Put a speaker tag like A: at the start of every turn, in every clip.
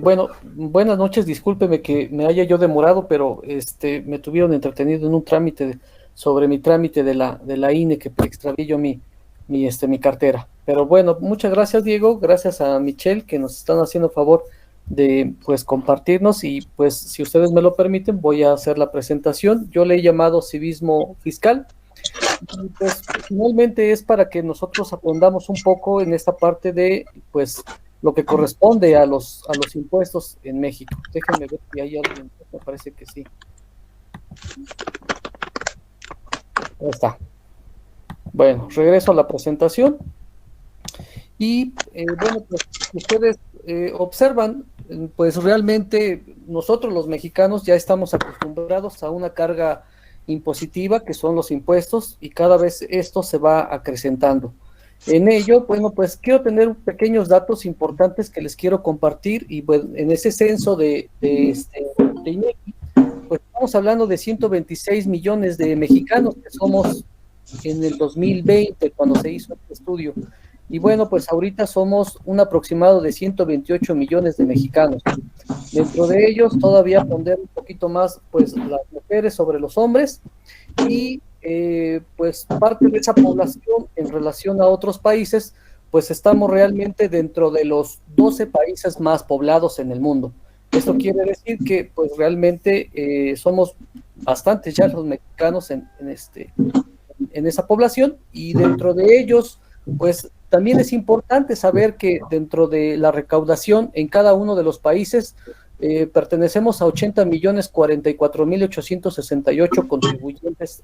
A: Bueno, buenas noches, discúlpeme que me haya yo demorado, pero me tuvieron entretenido en un sobre mi trámite de la INE que extraví yo mi cartera. Pero bueno, muchas gracias, Diego, gracias a Michelle que nos están haciendo favor de pues compartirnos y pues si ustedes me lo permiten voy a hacer la presentación. Yo le he llamado civismo fiscal y pues finalmente es para que nosotros aprendamos un poco en esta parte de pues lo que corresponde a a los impuestos en México. Déjenme ver si hay alguien, me parece que sí. Ahí está. Bueno, regreso a la presentación y bueno, pues ustedes observan, pues realmente nosotros los mexicanos ya estamos acostumbrados a una carga impositiva que son los impuestos y cada vez esto se va acrecentando. En ello, bueno, pues quiero tener pequeños datos importantes que les quiero compartir y bueno, en ese censo de INEGI, pues estamos hablando de 126 millones de mexicanos que somos en el 2020 cuando se hizo este estudio. Y bueno, pues ahorita somos un aproximado de 128 millones de mexicanos. Dentro de ellos todavía pondré un poquito más pues las mujeres sobre los hombres y pues parte de esa población en relación a otros países, pues estamos realmente dentro de los 12 países más poblados en el mundo. Esto quiere decir que pues realmente somos bastantes ya los mexicanos en esa población y dentro de ellos pues también es importante saber que dentro de la recaudación en cada uno de los países pertenecemos a 80.044.868 contribuyentes.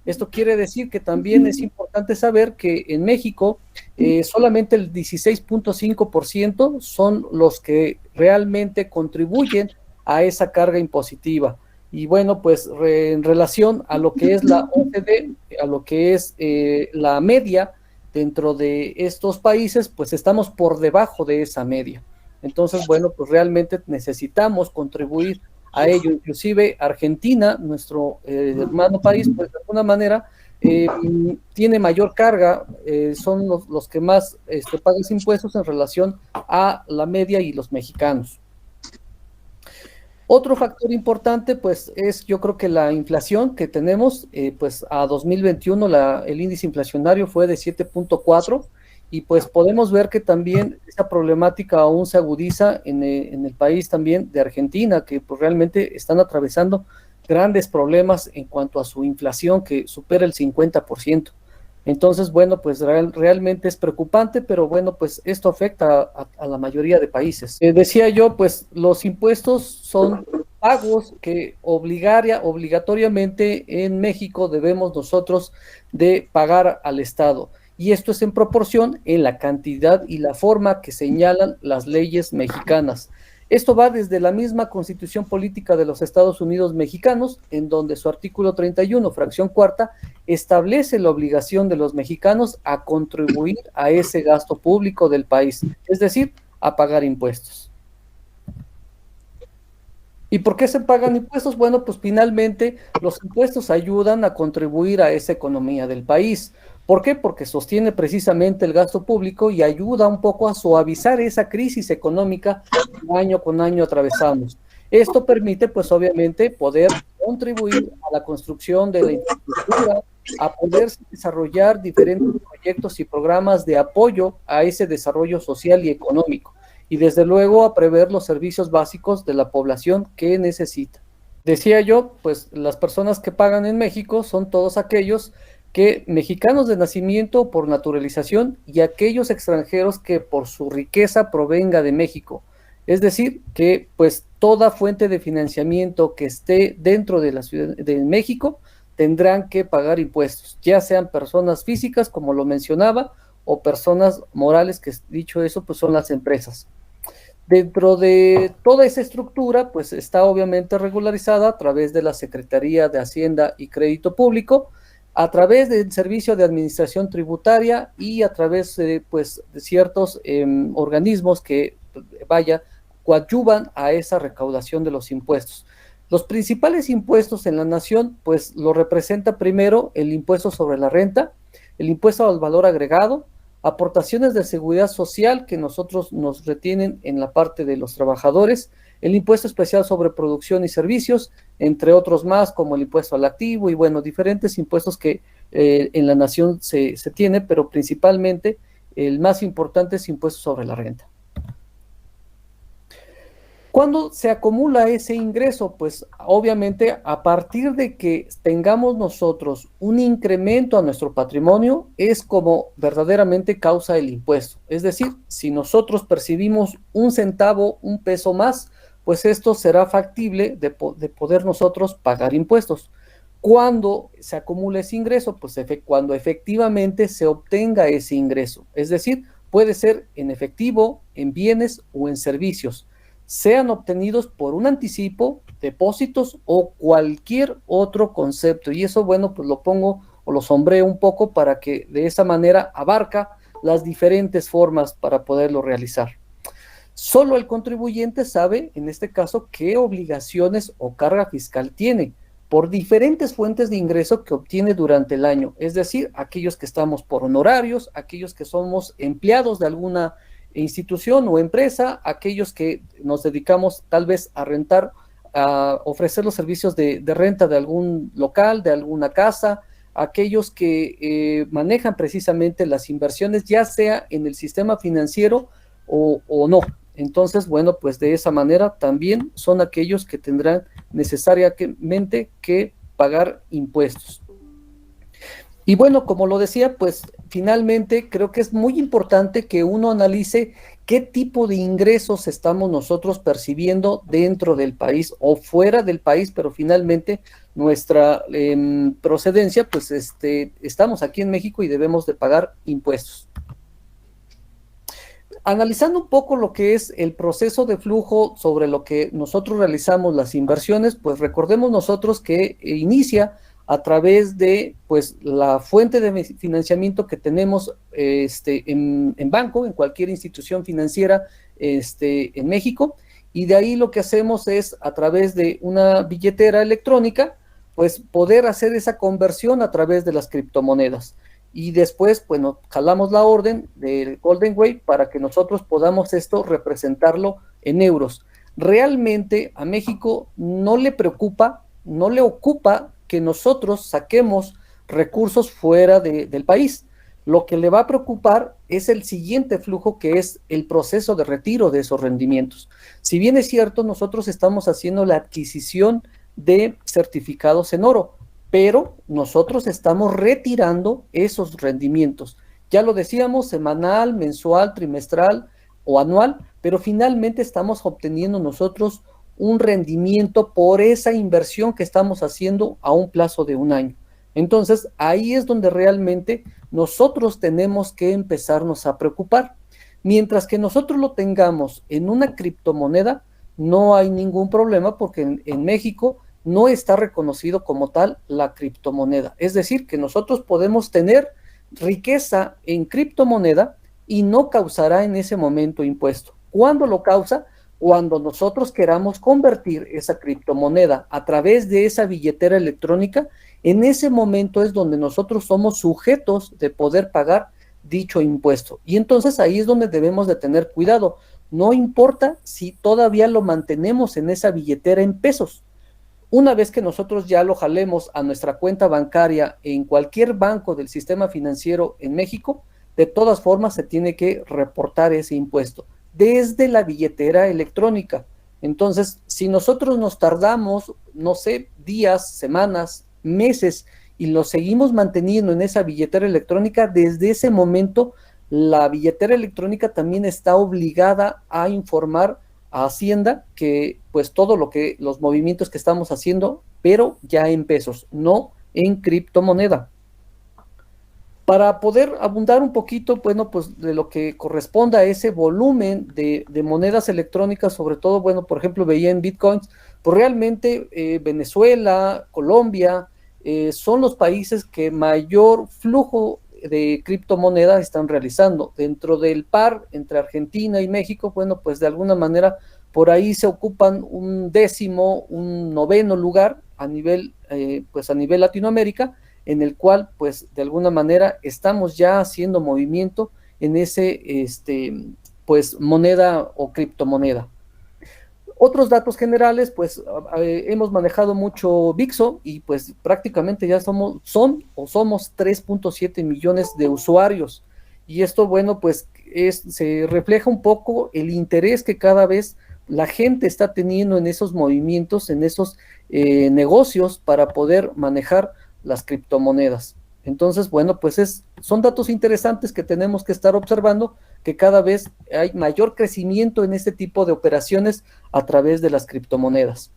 A: Esto quiere decir que también es importante saber que en México solamente el 16.5% son los que realmente contribuyen a esa carga impositiva. Y bueno, pues en relación a lo que es la OCDE, a lo que es la media dentro de estos países, pues estamos por debajo de esa media. Entonces, bueno, pues realmente necesitamos contribuir a ello. Inclusive Argentina, nuestro hermano país, pues de alguna manera eh, tiene mayor carga, son los que más pagan impuestos en relación a la media y los mexicanos. Otro factor importante, pues, es yo creo que la inflación que tenemos, pues a 2021 el índice inflacionario fue de 7.4 y pues podemos ver que también esa problemática aún se agudiza en el país también de Argentina, que pues realmente están atravesando grandes problemas en cuanto a su inflación que supera el 50%. Entonces, bueno, pues realmente es preocupante, pero bueno, pues esto afecta a la mayoría de países. Decía yo, pues los impuestos son pagos que obligatoriamente en México debemos nosotros de pagar al Estado. Y esto es en proporción en la cantidad y la forma que señalan las leyes mexicanas. Esto va desde la misma Constitución Política de los Estados Unidos Mexicanos, en donde su artículo 31, fracción cuarta, establece la obligación de los mexicanos a contribuir a ese gasto público del país, es decir, a pagar impuestos. ¿Y por qué se pagan impuestos? Bueno, pues finalmente los impuestos ayudan a contribuir a esa economía del país. ¿Por qué? Porque sostiene precisamente el gasto público y ayuda un poco a suavizar esa crisis económica que año con año atravesamos. Esto permite, pues obviamente, poder contribuir a la construcción de la infraestructura, a poder desarrollar diferentes proyectos y programas de apoyo a ese desarrollo social y económico y desde luego a prever los servicios básicos de la población que necesita. Decía yo, pues las personas que pagan en México son todos aquellos que mexicanos de nacimiento o por naturalización y aquellos extranjeros que por su riqueza provenga de México. Es decir, que pues toda fuente de financiamiento que esté dentro de la Ciudad de México tendrán que pagar impuestos, ya sean personas físicas, como lo mencionaba, o personas morales, que dicho eso, pues son las empresas. Dentro de toda esa estructura, pues está obviamente regularizada a través de la Secretaría de Hacienda y Crédito Público, a través del Servicio de Administración Tributaria y a través pues, de ciertos organismos que, vaya, coadyuvan a esa recaudación de los impuestos. Los principales impuestos en la nación, pues lo representa primero el impuesto sobre la renta, el impuesto al valor agregado, aportaciones de seguridad social que nosotros nos retienen en la parte de los trabajadores, el impuesto especial sobre producción y servicios, entre otros más, como el impuesto al activo y bueno, diferentes impuestos que en la nación se tiene, pero principalmente el más importante es impuesto sobre la renta. ¿Cuándo se acumula ese ingreso? Pues obviamente a partir de que tengamos nosotros un incremento a nuestro patrimonio es como verdaderamente causa el impuesto. Es decir, si nosotros percibimos un centavo, un peso más, pues esto será factible de poder nosotros pagar impuestos. ¿Cuándo se acumula ese ingreso? Pues cuando efectivamente se obtenga ese ingreso. Es decir, puede ser en efectivo, en bienes o en servicios, sean obtenidos por un anticipo, depósitos o cualquier otro concepto. Y eso, bueno, pues lo pongo o lo sombreo un poco para que de esa manera abarca las diferentes formas para poderlo realizar. Solo el contribuyente sabe, en este caso, qué obligaciones o carga fiscal tiene por diferentes fuentes de ingreso que obtiene durante el año, es decir, aquellos que estamos por honorarios, aquellos que somos empleados de alguna institución o empresa, aquellos que nos dedicamos tal vez a rentar, a ofrecer los servicios de renta de algún local, de alguna casa, aquellos que manejan precisamente las inversiones, ya sea en el sistema financiero o no. Entonces, bueno, pues de esa manera también son aquellos que tendrán necesariamente que pagar impuestos. Y bueno, como lo decía, pues finalmente creo que es muy importante que uno analice qué tipo de ingresos estamos nosotros percibiendo dentro del país o fuera del país, pero finalmente nuestra procedencia, pues estamos aquí en México y debemos de pagar impuestos. Analizando un poco lo que es el proceso de flujo sobre lo que nosotros realizamos las inversiones, pues recordemos nosotros que inicia a través de pues la fuente de financiamiento que tenemos en banco, en cualquier institución financiera en México, y de ahí lo que hacemos es a través de una billetera electrónica, pues poder hacer esa conversión a través de las criptomonedas. Y después, bueno, jalamos la orden del Golden Wave para que nosotros podamos esto representarlo en euros. Realmente a México no le preocupa, no le ocupa que nosotros saquemos recursos fuera del país. Lo que le va a preocupar es el siguiente flujo, que es el proceso de retiro de esos rendimientos. Si bien es cierto, nosotros estamos haciendo la adquisición de certificados en oro, pero nosotros estamos retirando esos rendimientos. Ya lo decíamos, semanal, mensual, trimestral o anual, pero finalmente estamos obteniendo nosotros un rendimiento por esa inversión que estamos haciendo a un plazo de un año. Entonces, ahí es donde realmente nosotros tenemos que empezarnos a preocupar. Mientras que nosotros lo tengamos en una criptomoneda, no hay ningún problema porque en México no está reconocido como tal la criptomoneda. Es decir, que nosotros podemos tener riqueza en criptomoneda y no causará en ese momento impuesto. ¿Cuándo lo causa? Cuando nosotros queramos convertir esa criptomoneda a través de esa billetera electrónica, en ese momento es donde nosotros somos sujetos de poder pagar dicho impuesto. Y entonces ahí es donde debemos de tener cuidado. No importa si todavía lo mantenemos en esa billetera en pesos. Una vez que nosotros ya lo jalemos a nuestra cuenta bancaria en cualquier banco del sistema financiero en México, de todas formas se tiene que reportar ese impuesto desde la billetera electrónica. Entonces, si nosotros nos tardamos, no sé, días, semanas, meses, y lo seguimos manteniendo en esa billetera electrónica, desde ese momento la billetera electrónica también está obligada a informar a Hacienda que pues todo lo que los movimientos que estamos haciendo, pero ya en pesos, no en criptomoneda. Para poder abundar un poquito, bueno, pues de lo que corresponda a ese volumen de monedas electrónicas, sobre todo, bueno, por ejemplo, veía en Bitcoins, pues realmente Venezuela, Colombia, son los países que mayor flujo de criptomonedas están realizando. Dentro del par entre Argentina y México, bueno, pues de alguna manera por ahí se ocupan un décimo, un noveno lugar a nivel, pues a nivel Latinoamérica, en el cual, pues, de alguna manera estamos ya haciendo movimiento en ese, pues, moneda o criptomoneda. Otros datos generales, pues hemos manejado mucho VIXO y pues prácticamente ya somos 3.7 millones de usuarios. Y esto, bueno, pues se refleja un poco el interés que cada vez la gente está teniendo en esos movimientos, en esos negocios para poder manejar las criptomonedas. Entonces, bueno, pues son datos interesantes que tenemos que estar observando, que cada vez hay mayor crecimiento en este tipo de operaciones a través de las criptomonedas.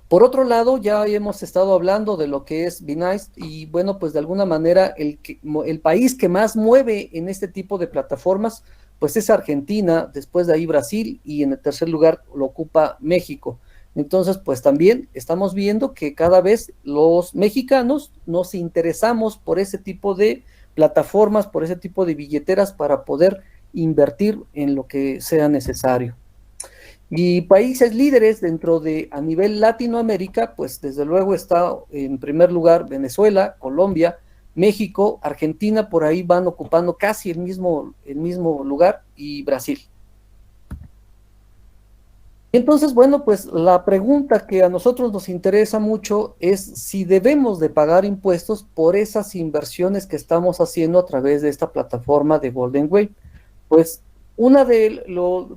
A: Por otro lado, ya hemos estado hablando de lo que es Binance y bueno, pues de alguna manera el país que más mueve en este tipo de plataformas, pues es Argentina, después de ahí Brasil y en el tercer lugar lo ocupa México. Entonces, pues también estamos viendo que cada vez los mexicanos nos interesamos por ese tipo de plataformas, por ese tipo de billeteras para poder invertir en lo que sea necesario. Y países líderes dentro de a nivel Latinoamérica, pues desde luego está en primer lugar Venezuela, Colombia, México, Argentina, por ahí van ocupando casi el mismo lugar, y Brasil. Entonces, bueno, pues la pregunta que a nosotros nos interesa mucho es si debemos de pagar impuestos por esas inversiones que estamos haciendo a través de esta plataforma de Golden Wave. Pues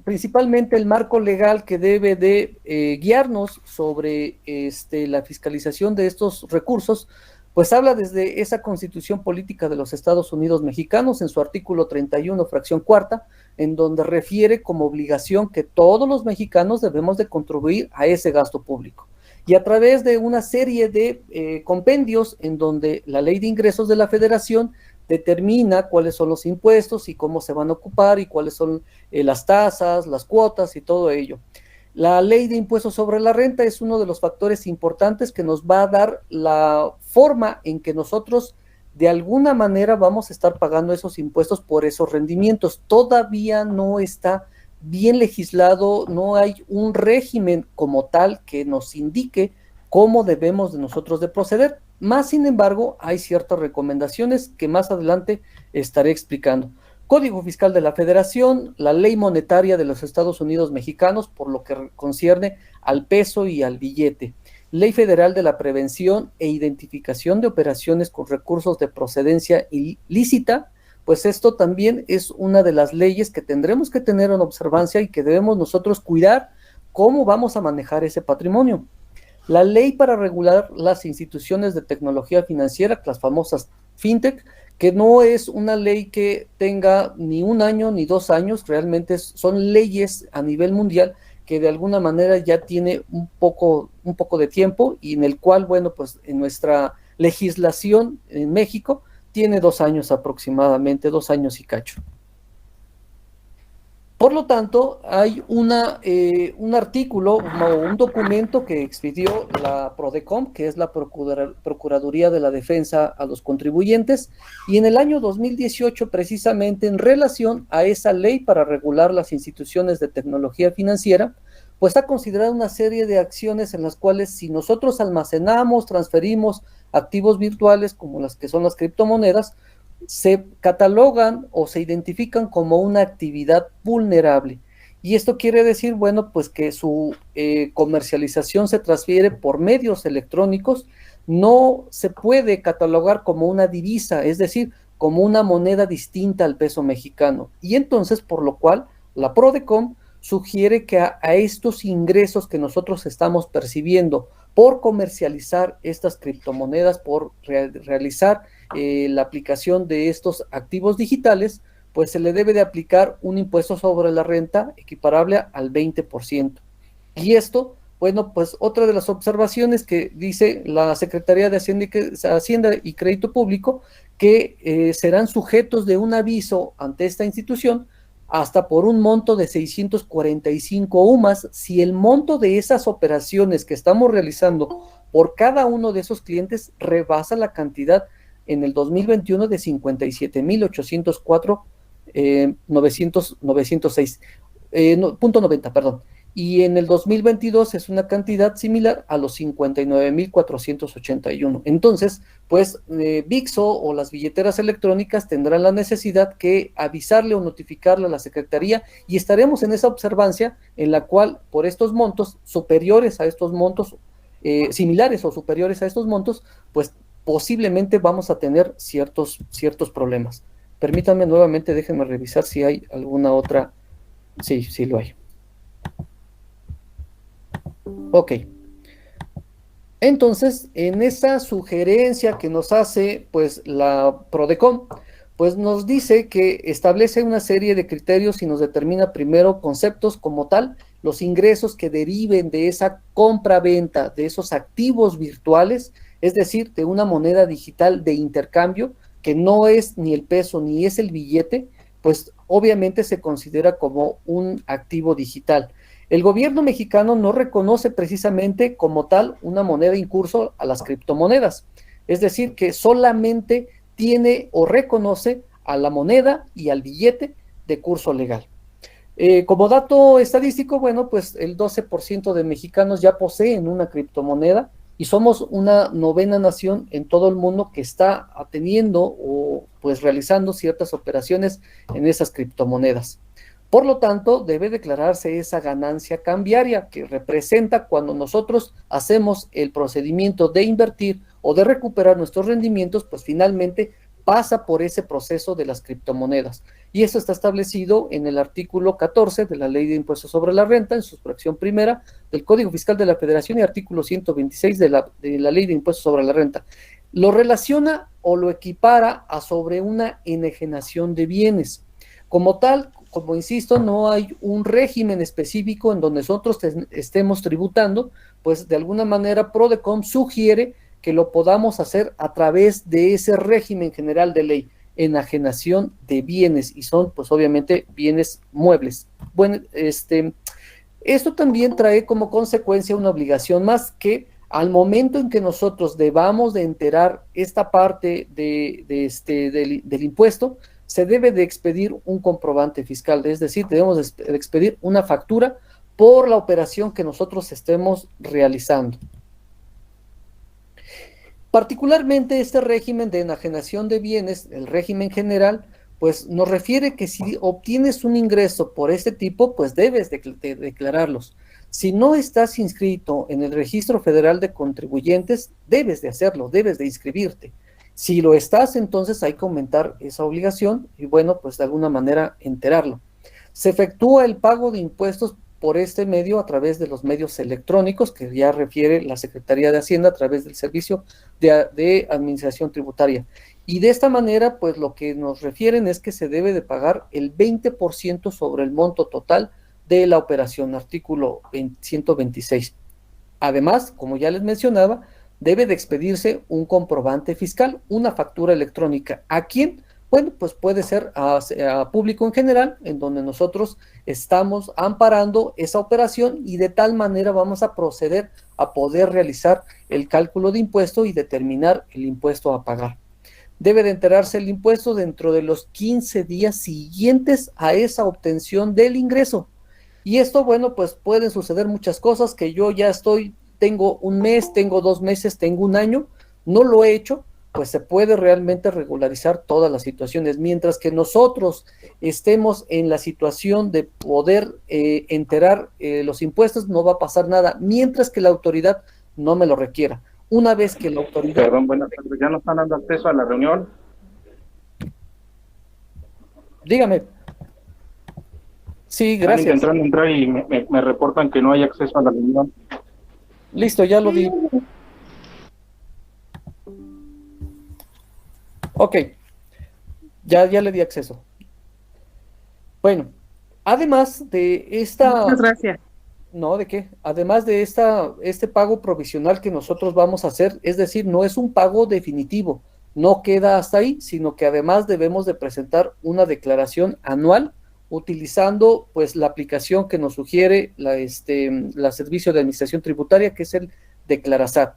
A: principalmente el marco legal que debe de guiarnos sobre la fiscalización de estos recursos, pues habla desde esa Constitución Política de los Estados Unidos Mexicanos en su artículo 31, fracción cuarta, en donde refiere como obligación que todos los mexicanos debemos de contribuir a ese gasto público. Y a través de una serie de compendios en donde la Ley de Ingresos de la Federación determina cuáles son los impuestos y cómo se van a ocupar y cuáles son las tasas, las cuotas y todo ello. La ley de impuestos sobre la renta es uno de los factores importantes que nos va a dar la forma en que nosotros de alguna manera vamos a estar pagando esos impuestos por esos rendimientos. Todavía no está bien legislado, no hay un régimen como tal que nos indique cómo debemos de nosotros de proceder. Más sin embargo, hay ciertas recomendaciones que más adelante estaré explicando. Código Fiscal de la Federación, la Ley Monetaria de los Estados Unidos Mexicanos, por lo que concierne al peso y al billete. Ley Federal de la Prevención e Identificación de Operaciones con Recursos de Procedencia Ilícita, pues esto también es una de las leyes que tendremos que tener en observancia y que debemos nosotros cuidar cómo vamos a manejar ese patrimonio. La ley para regular las instituciones de tecnología financiera, las famosas fintech, que no es una ley que tenga ni un año ni 2 años, realmente son leyes a nivel mundial que de alguna manera ya tiene un poco de tiempo y en el cual, bueno, pues en nuestra legislación en México tiene 2 años aproximadamente, 2 años y cacho. Por lo tanto, hay un artículo o un documento que expidió la PRODECON, que es la Procuraduría de la Defensa a los Contribuyentes, y en el año 2018, precisamente en relación a esa ley para regular las instituciones de tecnología financiera, pues ha considerado una serie de acciones en las cuales si nosotros almacenamos, transferimos activos virtuales como las que son las criptomonedas, se catalogan o se identifican como una actividad vulnerable. Y esto quiere decir, bueno, pues que su comercialización se transfiere por medios electrónicos, no se puede catalogar como una divisa, es decir, como una moneda distinta al peso mexicano. Y entonces, por lo cual, la PRODECON sugiere que a estos ingresos que nosotros estamos percibiendo por comercializar estas criptomonedas, por realizar la aplicación de estos activos digitales, pues se le debe de aplicar un impuesto sobre la renta equiparable al 20%. Y esto, bueno, pues otra de las observaciones que dice la Secretaría de Hacienda y Crédito Público, que serán sujetos de un aviso ante esta institución hasta por un monto de 645 UMAS, si el monto de esas operaciones que estamos realizando por cada uno de esos clientes rebasa la cantidad en el 2021 de 57,804,906.90, perdón. y en el 2022 es una cantidad similar a los 59,481. Entonces, pues VIXO o las billeteras electrónicas tendrán la necesidad que avisarle o notificarle a la Secretaría, y estaremos en esa observancia en la cual por estos montos superiores a estos montos, similares o superiores a estos montos, pues posiblemente vamos a tener ciertos problemas. Permítanme nuevamente, déjenme revisar si hay alguna otra. Sí, sí lo hay. Ok. Entonces, en esa sugerencia que nos hace, pues, la PRODECON, pues nos dice que establece una serie de criterios y nos determina primero conceptos como tal, los ingresos que deriven de esa compra-venta, de esos activos virtuales, es decir, de una moneda digital de intercambio, que no es ni el peso ni es el billete, pues obviamente se considera como un activo digital. El gobierno mexicano no reconoce precisamente como tal una moneda en curso a las criptomonedas, es decir, que solamente tiene o reconoce a la moneda y al billete de curso legal. Como dato estadístico, bueno, pues el 12% de mexicanos ya poseen una criptomoneda y somos una novena nación en todo el mundo que está atendiendo o pues realizando ciertas operaciones en esas criptomonedas. Por lo tanto, debe declararse esa ganancia cambiaria que representa cuando nosotros hacemos el procedimiento de invertir o de recuperar nuestros rendimientos, pues finalmente pasa por ese proceso de las criptomonedas. Y eso está establecido en el artículo 14 de la Ley de Impuestos sobre la Renta, en su fracción primera del Código Fiscal de la Federación, y artículo 126 de la Ley de Impuestos sobre la Renta. Lo relaciona o lo equipara a sobre una enajenación de bienes. Como tal, como insisto, no hay un régimen específico en donde nosotros estemos tributando, pues de alguna manera PRODECON sugiere que lo podamos hacer a través de ese régimen general de ley, enajenación de bienes, y son pues obviamente bienes muebles. Bueno, esto también trae como consecuencia una obligación más, que al momento en que nosotros debamos de enterar esta parte del impuesto, se debe de expedir un comprobante fiscal, es decir, debemos de expedir una factura por la operación que nosotros estemos realizando. Particularmente este régimen de enajenación de bienes, el régimen general, pues nos refiere que si obtienes un ingreso por este tipo, pues debes de declararlos. Si no estás inscrito en el Registro Federal de Contribuyentes, debes de hacerlo, debes de inscribirte. Si lo estás, entonces hay que aumentar esa obligación y bueno, pues de alguna manera enterarlo. Se efectúa el pago de impuestos por este medio a través de los medios electrónicos que ya refiere la Secretaría de Hacienda a través del Servicio de Administración Tributaria. Y de esta manera, pues lo que nos refieren es que se debe de pagar el 20% sobre el monto total de la operación, artículo 126. Además, como ya les mencionaba, debe de expedirse un comprobante fiscal, una factura electrónica. ¿A quién? Bueno, pues puede ser a público en general, en donde nosotros estamos amparando esa operación y de tal manera vamos a proceder a poder realizar el cálculo de impuesto y determinar el impuesto a pagar. Debe de enterarse el impuesto dentro de los 15 días siguientes a esa obtención del ingreso. Y esto, bueno, pues pueden suceder muchas cosas, que yo ya tengo un mes, tengo 2 meses, tengo un año, no lo he hecho, pues se puede realmente regularizar todas las situaciones. Mientras que nosotros estemos en la situación de poder enterar los impuestos, no va a pasar nada, mientras que la autoridad no me lo requiera. Una vez que la autoridad...
B: Perdón, buenas tardes, ¿ya nos están dando acceso a la reunión?
A: Dígame. Sí,
B: Están
A: gracias.
B: intentando entrar y me reportan que no hay acceso a la reunión.
A: Listo, ya lo di. Ok, ya le di acceso. Bueno, además de esta...
C: Muchas gracias.
A: No, ¿de qué? Además de este pago provisional que nosotros vamos a hacer, es decir, no es un pago definitivo, no queda hasta ahí, sino que además debemos de presentar una declaración anual utilizando pues la aplicación que nos sugiere la Servicio de Administración Tributaria, que es el Declarasat.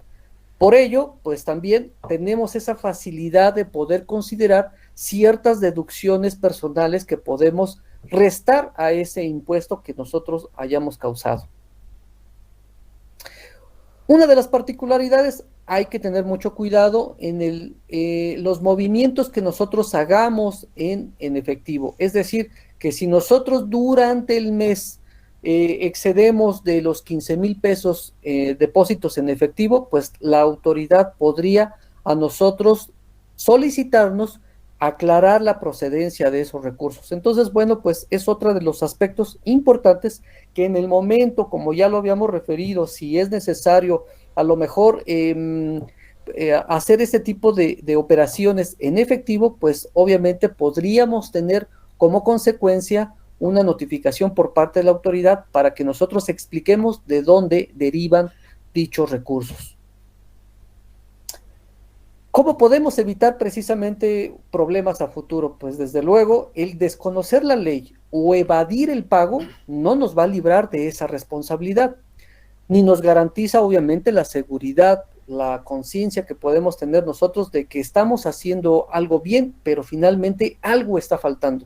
A: Por ello, pues también tenemos esa facilidad de poder considerar ciertas deducciones personales que podemos restar a ese impuesto que nosotros hayamos causado. Una de las particularidades, hay que tener mucho cuidado en los movimientos que nosotros hagamos en efectivo. Es decir, que si nosotros durante el mes excedemos de los 15,000 pesos depósitos en efectivo, pues la autoridad podría a nosotros solicitarnos aclarar la procedencia de esos recursos. Entonces, bueno, pues es otro de los aspectos importantes que en el momento, como ya lo habíamos referido, si es necesario a lo mejor hacer este tipo de operaciones en efectivo, pues obviamente podríamos tener como consecuencia una notificación por parte de la autoridad para que nosotros expliquemos de dónde derivan dichos recursos. ¿Cómo podemos evitar precisamente problemas a futuro? Pues desde luego, el desconocer la ley o evadir el pago no nos va a librar de esa responsabilidad, ni nos garantiza obviamente la seguridad, la conciencia que podemos tener nosotros de que estamos haciendo algo bien, pero finalmente algo está faltando.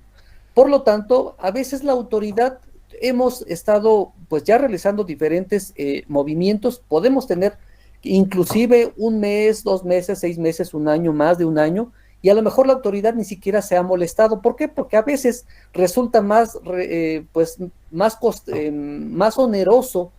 A: Por lo tanto, a veces la autoridad hemos estado pues ya realizando diferentes movimientos, podemos tener inclusive un mes, 2 meses, 6 meses, un año, más de un año, y a lo mejor la autoridad ni siquiera se ha molestado. ¿Por qué? Porque a veces resulta más, más oneroso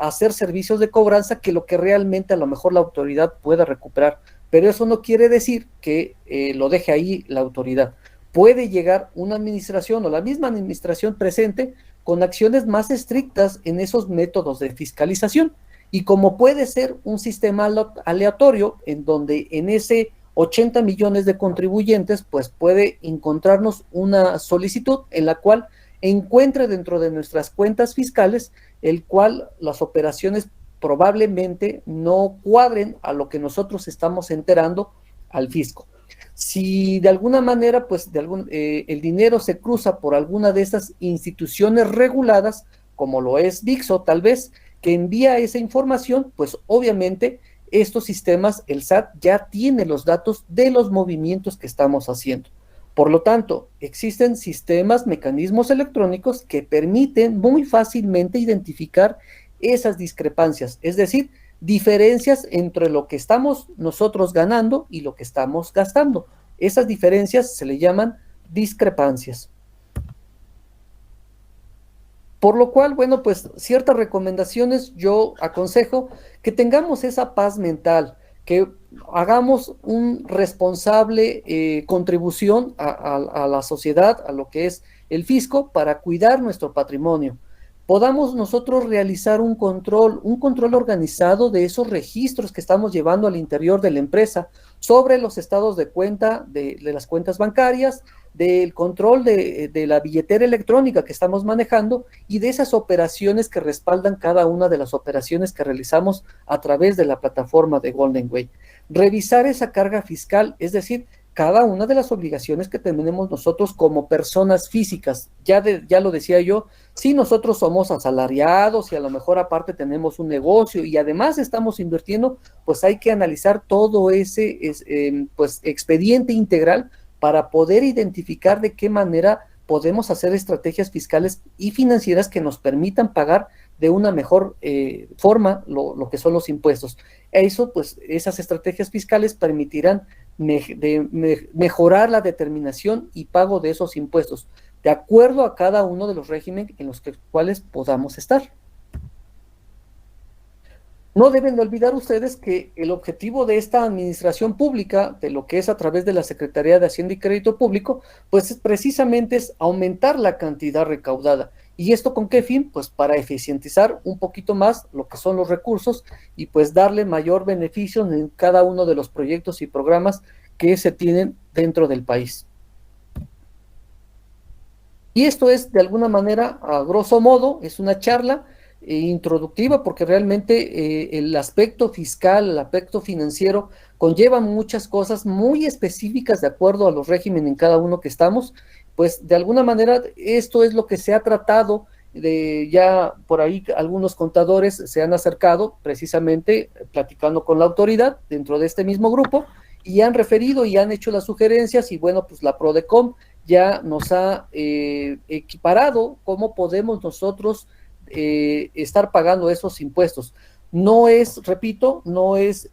A: hacer servicios de cobranza que lo que realmente a lo mejor la autoridad pueda recuperar. Pero eso no quiere decir que lo deje ahí la autoridad. Puede llegar una administración o la misma administración presente con acciones más estrictas en esos métodos de fiscalización. Y como puede ser un sistema aleatorio en donde en ese 80 millones de contribuyentes, pues puede encontrarnos una solicitud en la cual encuentre dentro de nuestras cuentas fiscales, el cual las operaciones probablemente no cuadren a lo que nosotros estamos enterando al fisco. Si de alguna manera, pues el dinero se cruza por alguna de estas instituciones reguladas, como lo es VIXO tal vez, que envía esa información, pues obviamente estos sistemas, el SAT ya tiene los datos de los movimientos que estamos haciendo. Por lo tanto, existen sistemas, mecanismos electrónicos que permiten muy fácilmente identificar esas discrepancias, es decir, diferencias entre lo que estamos nosotros ganando y lo que estamos gastando. Esas diferencias se le llaman discrepancias. Por lo cual, bueno, pues ciertas recomendaciones yo aconsejo que tengamos esa paz mental, que hagamos un responsable contribución a la sociedad, a lo que es el fisco, para cuidar nuestro patrimonio. Podamos nosotros realizar un control organizado de esos registros que estamos llevando al interior de la empresa sobre los estados de cuenta de las cuentas bancarias, del control de la billetera electrónica que estamos manejando y de esas operaciones que respaldan cada una de las operaciones que realizamos a través de la plataforma de Golden Way. Revisar esa carga fiscal, es decir, cada una de las obligaciones que tenemos nosotros como personas físicas. Ya lo decía yo, si nosotros somos asalariados y a lo mejor aparte tenemos un negocio y además estamos invirtiendo, pues hay que analizar todo ese pues expediente integral para poder identificar de qué manera podemos hacer estrategias fiscales y financieras que nos permitan pagar de una mejor forma lo que son los impuestos. Eso, pues, esas estrategias fiscales permitirán mejorar la determinación y pago de esos impuestos, de acuerdo a cada uno de los regímenes en los cuales podamos estar. No deben olvidar ustedes que el objetivo de esta administración pública, de lo que es a través de la Secretaría de Hacienda y Crédito Público, pues precisamente es aumentar la cantidad recaudada. ¿Y esto con qué fin? Pues para eficientizar un poquito más lo que son los recursos y pues darle mayor beneficio en cada uno de los proyectos y programas que se tienen dentro del país. Y esto es, de alguna manera, a grosso modo, es una charla introductiva porque realmente el aspecto fiscal, el aspecto financiero conlleva muchas cosas muy específicas de acuerdo a los regímenes en cada uno que estamos. Pues de alguna manera esto es lo que se ha tratado de, ya por ahí algunos contadores se han acercado precisamente platicando con la autoridad dentro de este mismo grupo y han referido y han hecho las sugerencias y bueno, pues la PRODECOM ya nos ha equiparado cómo podemos nosotros estar pagando esos impuestos. No es, repito, no es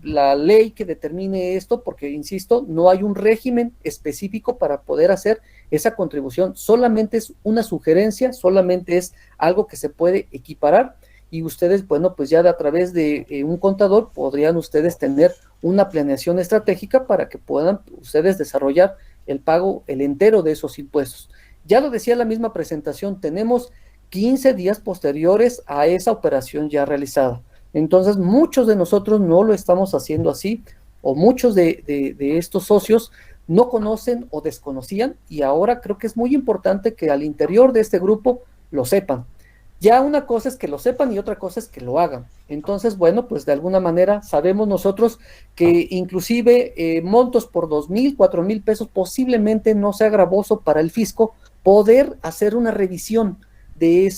A: la ley que determine esto, porque, insisto, no hay un régimen específico para poder hacer esa contribución. Solamente es una sugerencia, solamente es algo que se puede equiparar, y ustedes, bueno, pues ya a través de un contador podrían ustedes tener una planeación estratégica para que puedan ustedes desarrollar el pago, el entero de esos impuestos. Ya lo decía la misma presentación, tenemos 15 días posteriores a esa operación ya realizada. Entonces, muchos de nosotros no lo estamos haciendo así, o muchos de estos socios no conocen o desconocían, y ahora creo que es muy importante que al interior de este grupo lo sepan. Ya una cosa es que lo sepan y otra cosa es que lo hagan. Entonces, bueno, pues de alguna manera sabemos nosotros que inclusive montos por 2,000, 4,000 pesos posiblemente no sea gravoso para el fisco poder hacer una revisión de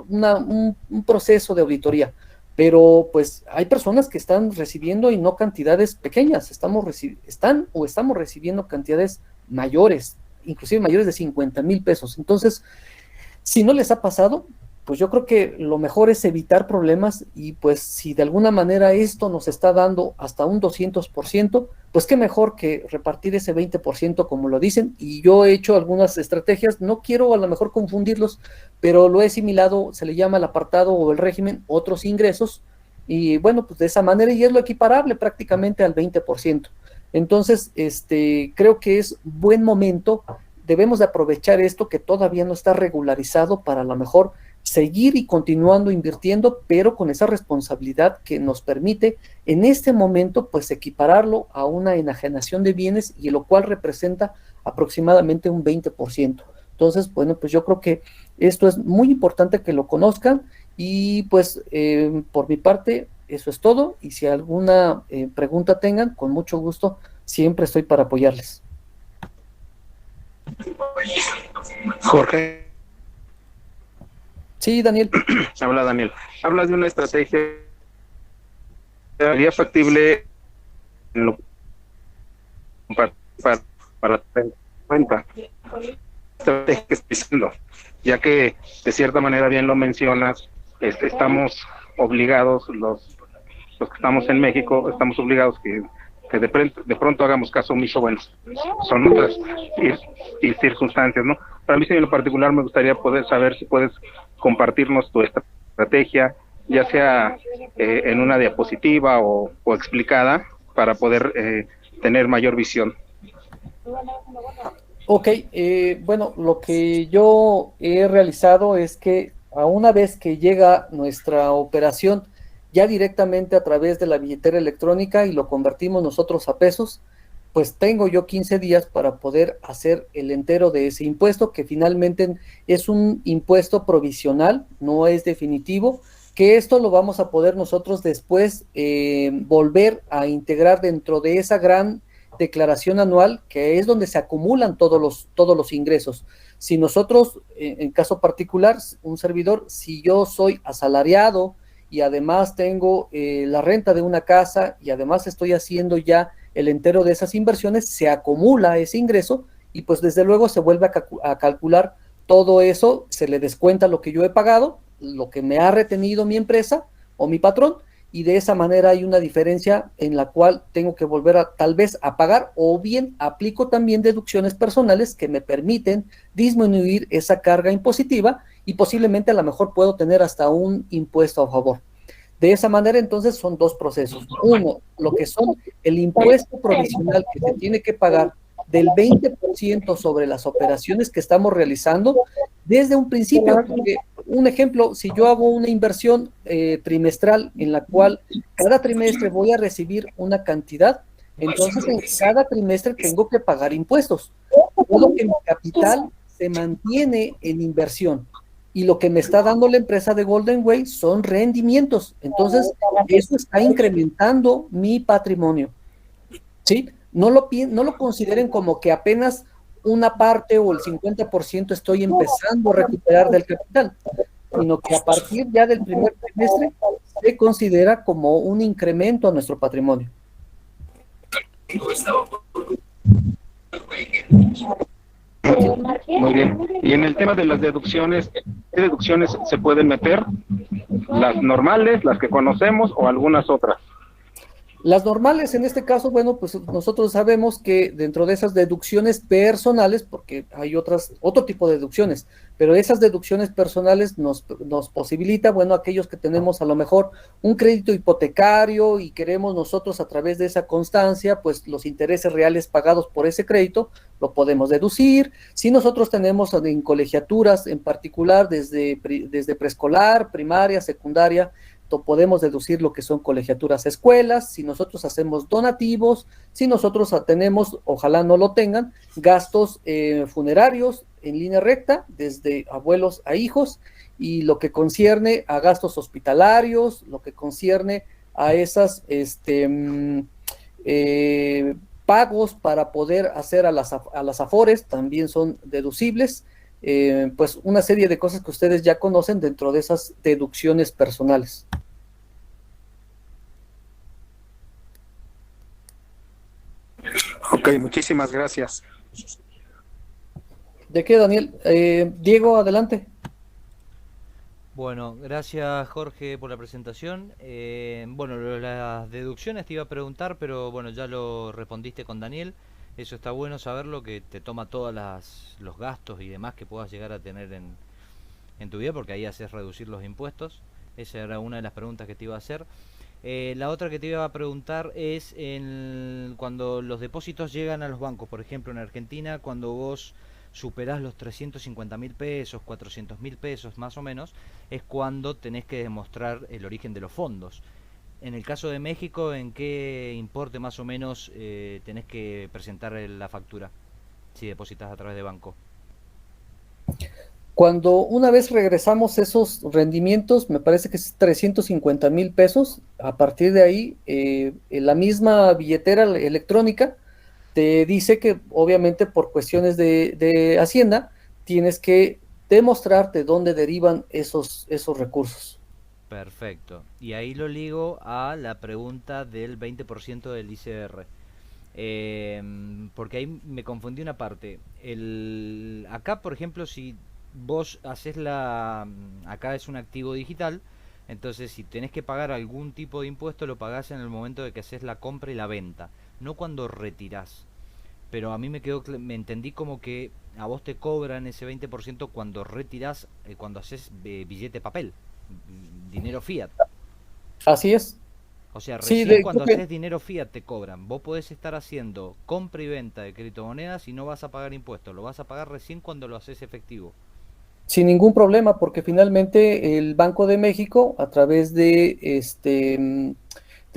A: un proceso de auditoría. Pero pues hay personas que están recibiendo, y no cantidades pequeñas, estamos recibiendo cantidades mayores, inclusive mayores de 50,000 pesos. Entonces, si no les ha pasado, pues yo creo que lo mejor es evitar problemas, y pues si de alguna manera esto nos está dando hasta un 200%, pues qué mejor que repartir ese 20% como lo dicen. Y yo he hecho algunas estrategias, no quiero a lo mejor confundirlos, pero lo he asimilado, se le llama el apartado o el régimen otros ingresos, y bueno, pues de esa manera, y es lo equiparable prácticamente al 20%. Entonces, creo que es buen momento, debemos de aprovechar esto que todavía no está regularizado para a lo mejor seguir y continuando invirtiendo, pero con esa responsabilidad que nos permite en este momento pues equipararlo a una enajenación de bienes, y lo cual representa aproximadamente un 20%. Entonces, bueno, pues yo creo que esto es muy importante que lo conozcan, y pues por mi parte eso es todo, y si alguna pregunta tengan, con mucho gusto, siempre estoy para apoyarles.
C: Jorge.
A: Sí, Daniel.
C: Habla Daniel. Hablas de una estrategia sería factible en lo, para tener en cuenta estrategia que estoy diciendo, ya que de cierta manera, bien lo mencionas, estamos obligados, los que estamos en México, estamos obligados que de pronto hagamos caso omiso. Bueno, son otras circunstancias, ¿no? Para mí, en lo particular, me gustaría poder saber si puedes compartirnos tu estrategia, ya sea en una diapositiva o explicada, para poder tener mayor visión.
A: Ok, bueno, lo que yo he realizado es que a una vez que llega nuestra operación ya directamente a través de la billetera electrónica y lo convertimos nosotros a pesos, pues tengo yo 15 días para poder hacer el entero de ese impuesto, que finalmente es un impuesto provisional, no es definitivo, que esto lo vamos a poder nosotros después volver a integrar dentro de esa gran declaración anual, que es donde se acumulan todos los ingresos. Si nosotros, en caso particular, un servidor, si yo soy asalariado y además tengo la renta de una casa, y además estoy haciendo ya el entero de esas inversiones, se acumula ese ingreso, y pues desde luego se vuelve a calcular todo eso, se le descuenta lo que yo he pagado, lo que me ha retenido mi empresa o mi patrón, y de esa manera hay una diferencia en la cual tengo que volver tal vez a pagar, o bien aplico también deducciones personales que me permiten disminuir esa carga impositiva, y posiblemente a lo mejor puedo tener hasta un impuesto a favor. De esa manera, entonces, son dos procesos. Uno, lo que son el impuesto provisional que se tiene que pagar del 20% sobre las operaciones que estamos realizando desde un principio. Porque, un ejemplo, si yo hago una inversión trimestral en la cual cada trimestre voy a recibir una cantidad, entonces en cada trimestre tengo que pagar impuestos. Todo que mi capital se mantiene en inversión, y lo que me está dando la empresa de Golden Way son rendimientos. Entonces, eso está incrementando mi patrimonio, ¿sí? No lo consideren como que apenas una parte o el 50% estoy empezando a recuperar del capital, sino que a partir ya del primer trimestre se considera como un incremento a nuestro patrimonio.
C: Muy bien. Y en el tema de las deducciones, ¿qué deducciones se pueden meter? ¿Las normales, las que conocemos o algunas otras?
A: Las normales, en este caso, bueno, pues nosotros sabemos que dentro de esas deducciones personales, porque hay otro tipo de deducciones, pero esas deducciones personales nos posibilita, bueno, aquellos que tenemos a lo mejor un crédito hipotecario y queremos nosotros a través de esa constancia, pues los intereses reales pagados por ese crédito, lo podemos deducir. Si nosotros tenemos en colegiaturas en particular, desde preescolar, primaria, secundaria, podemos deducir lo que son colegiaturas a escuelas, si nosotros hacemos donativos, si nosotros tenemos, ojalá no lo tengan, gastos funerarios en línea recta, desde abuelos a hijos, y lo que concierne a gastos hospitalarios, lo que concierne a esas pagos para poder hacer a las afores, también son deducibles. Pues una serie de cosas que ustedes ya conocen dentro de esas deducciones personales.
C: Ok, muchísimas gracias.
A: ¿De qué, Daniel? Diego, adelante.
D: Bueno, gracias Jorge por la presentación. Bueno, lo de las deducciones te iba a preguntar, pero bueno, ya lo respondiste con Daniel. Eso está bueno saberlo, que te toma todos los gastos y demás que puedas llegar a tener en tu vida, porque ahí haces reducir los impuestos. Esa era una de las preguntas que te iba a hacer. La otra que te iba a preguntar es cuando los depósitos llegan a los bancos, por ejemplo en Argentina, cuando vos superás los 350.000 pesos, 400.000 pesos más o menos, es cuando tenés que demostrar el origen de los fondos. En el caso de México, ¿en qué importe más o menos tenés que presentar la factura si depositas a través de banco?
A: Cuando una vez regresamos esos rendimientos, me parece que es 350.000 pesos, a partir de ahí, la misma billetera electrónica te dice que obviamente por cuestiones de Hacienda, tienes que demostrarte dónde derivan esos recursos.
D: Perfecto. Y ahí lo ligo a la pregunta del 20% del ICR. Porque ahí me confundí una parte. Acá, por ejemplo, si vos haces acá es un activo digital, entonces si tenés que pagar algún tipo de impuesto, lo pagás en el momento de que haces la compra y la venta, no cuando retirás. Pero a mí me entendí como que a vos te cobran ese 20% cuando retirás, cuando haces billete papel, dinero fiat.
A: Así es.
D: O sea,
A: Sí,
D: recién cuando haces dinero fiat te cobran. Vos podés estar haciendo compra y venta de criptomonedas y no vas a pagar impuestos. Lo vas a pagar recién cuando lo haces efectivo.
A: sin ningún problema, porque finalmente el Banco de México, a través del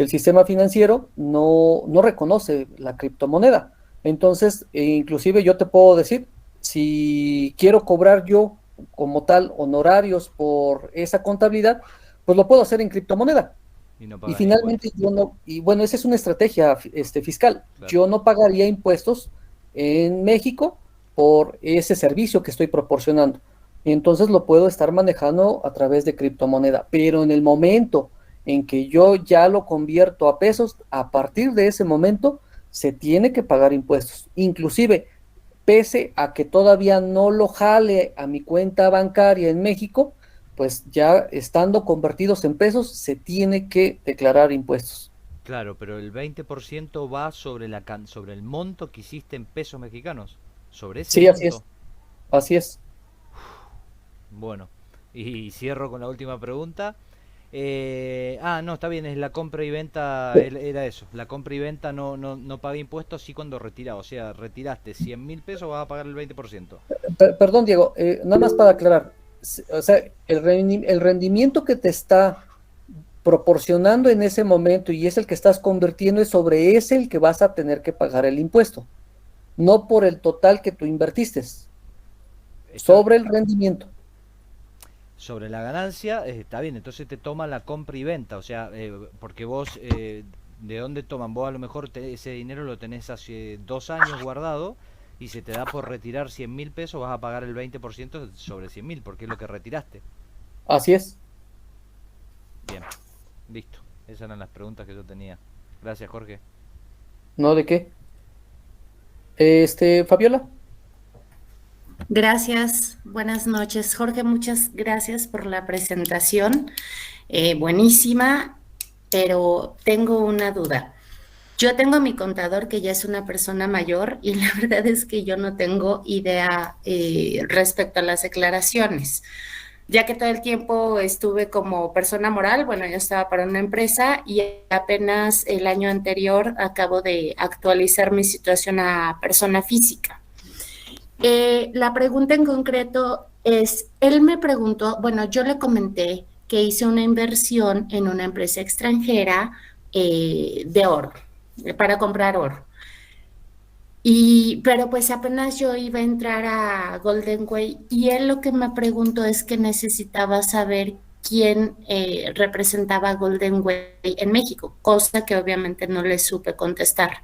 A: sistema financiero, no reconoce la criptomoneda. Entonces, inclusive yo te puedo decir, si quiero cobrar yo como tal honorarios por esa contabilidad, pues lo puedo hacer en criptomoneda.
D: Y no
A: Y
D: pagas
A: finalmente
D: impuestos.
A: yo no, y bueno, esa es una estrategia fiscal.
D: Claro.
A: Yo no pagaría impuestos en México por ese servicio que estoy proporcionando. Entonces lo puedo estar manejando a través de criptomoneda. Pero en el momento en que yo ya lo convierto a pesos, a partir de ese momento se tiene que pagar impuestos. Inclusive, pese a que todavía no lo jale a mi cuenta bancaria en México, pues ya estando convertidos en pesos, se tiene que declarar impuestos.
D: Claro, pero el 20% va sobre el monto que hiciste en pesos mexicanos. Sobre ese
A: Sí, así es,
D: monto.
A: así es.
D: Bueno, y cierro con la última pregunta. No, está bien, es la compra y venta, era eso. La compra y venta no paga impuestos, sí cuando retira. O sea, retiraste 100.000 pesos, vas a pagar el 20%.
A: Perdón, Diego, nada más para aclarar. O sea, el rendimiento que te está proporcionando en ese momento y es el que estás convirtiendo es sobre ese el que vas a tener que pagar el impuesto, no por el total que tú invertiste,
D: Está,
A: sobre el rendimiento.
D: sobre la ganancia, está bien, entonces te toma la compra y venta. O sea, porque vos, ¿de dónde toman? Vos a lo mejor ese dinero lo tenés hace 2 años guardado y se te da por retirar 100.000 pesos, vas a pagar el 20% sobre 100.000, porque es lo que retiraste.
A: Así es.
D: Bien, listo. Esas eran las preguntas que yo tenía. Gracias, Jorge.
A: ¿No de qué? Fabiola.
E: Gracias, buenas noches. Jorge, muchas gracias por la presentación. Buenísima, pero tengo una duda. Yo tengo a mi contador que ya es una persona mayor y la verdad es que yo no tengo idea respecto a las declaraciones, ya que todo el tiempo estuve como persona moral. Bueno, yo estaba para una empresa y apenas el año anterior acabo de actualizar mi situación a persona física. La pregunta en concreto es, él me preguntó, bueno, yo le comenté que hice una inversión en una empresa extranjera de oro, para comprar oro. Pero pues apenas yo iba a entrar a Golden Way y él lo que me preguntó es que necesitaba saber quién representaba a Golden Way en México, cosa que obviamente no le supe contestar.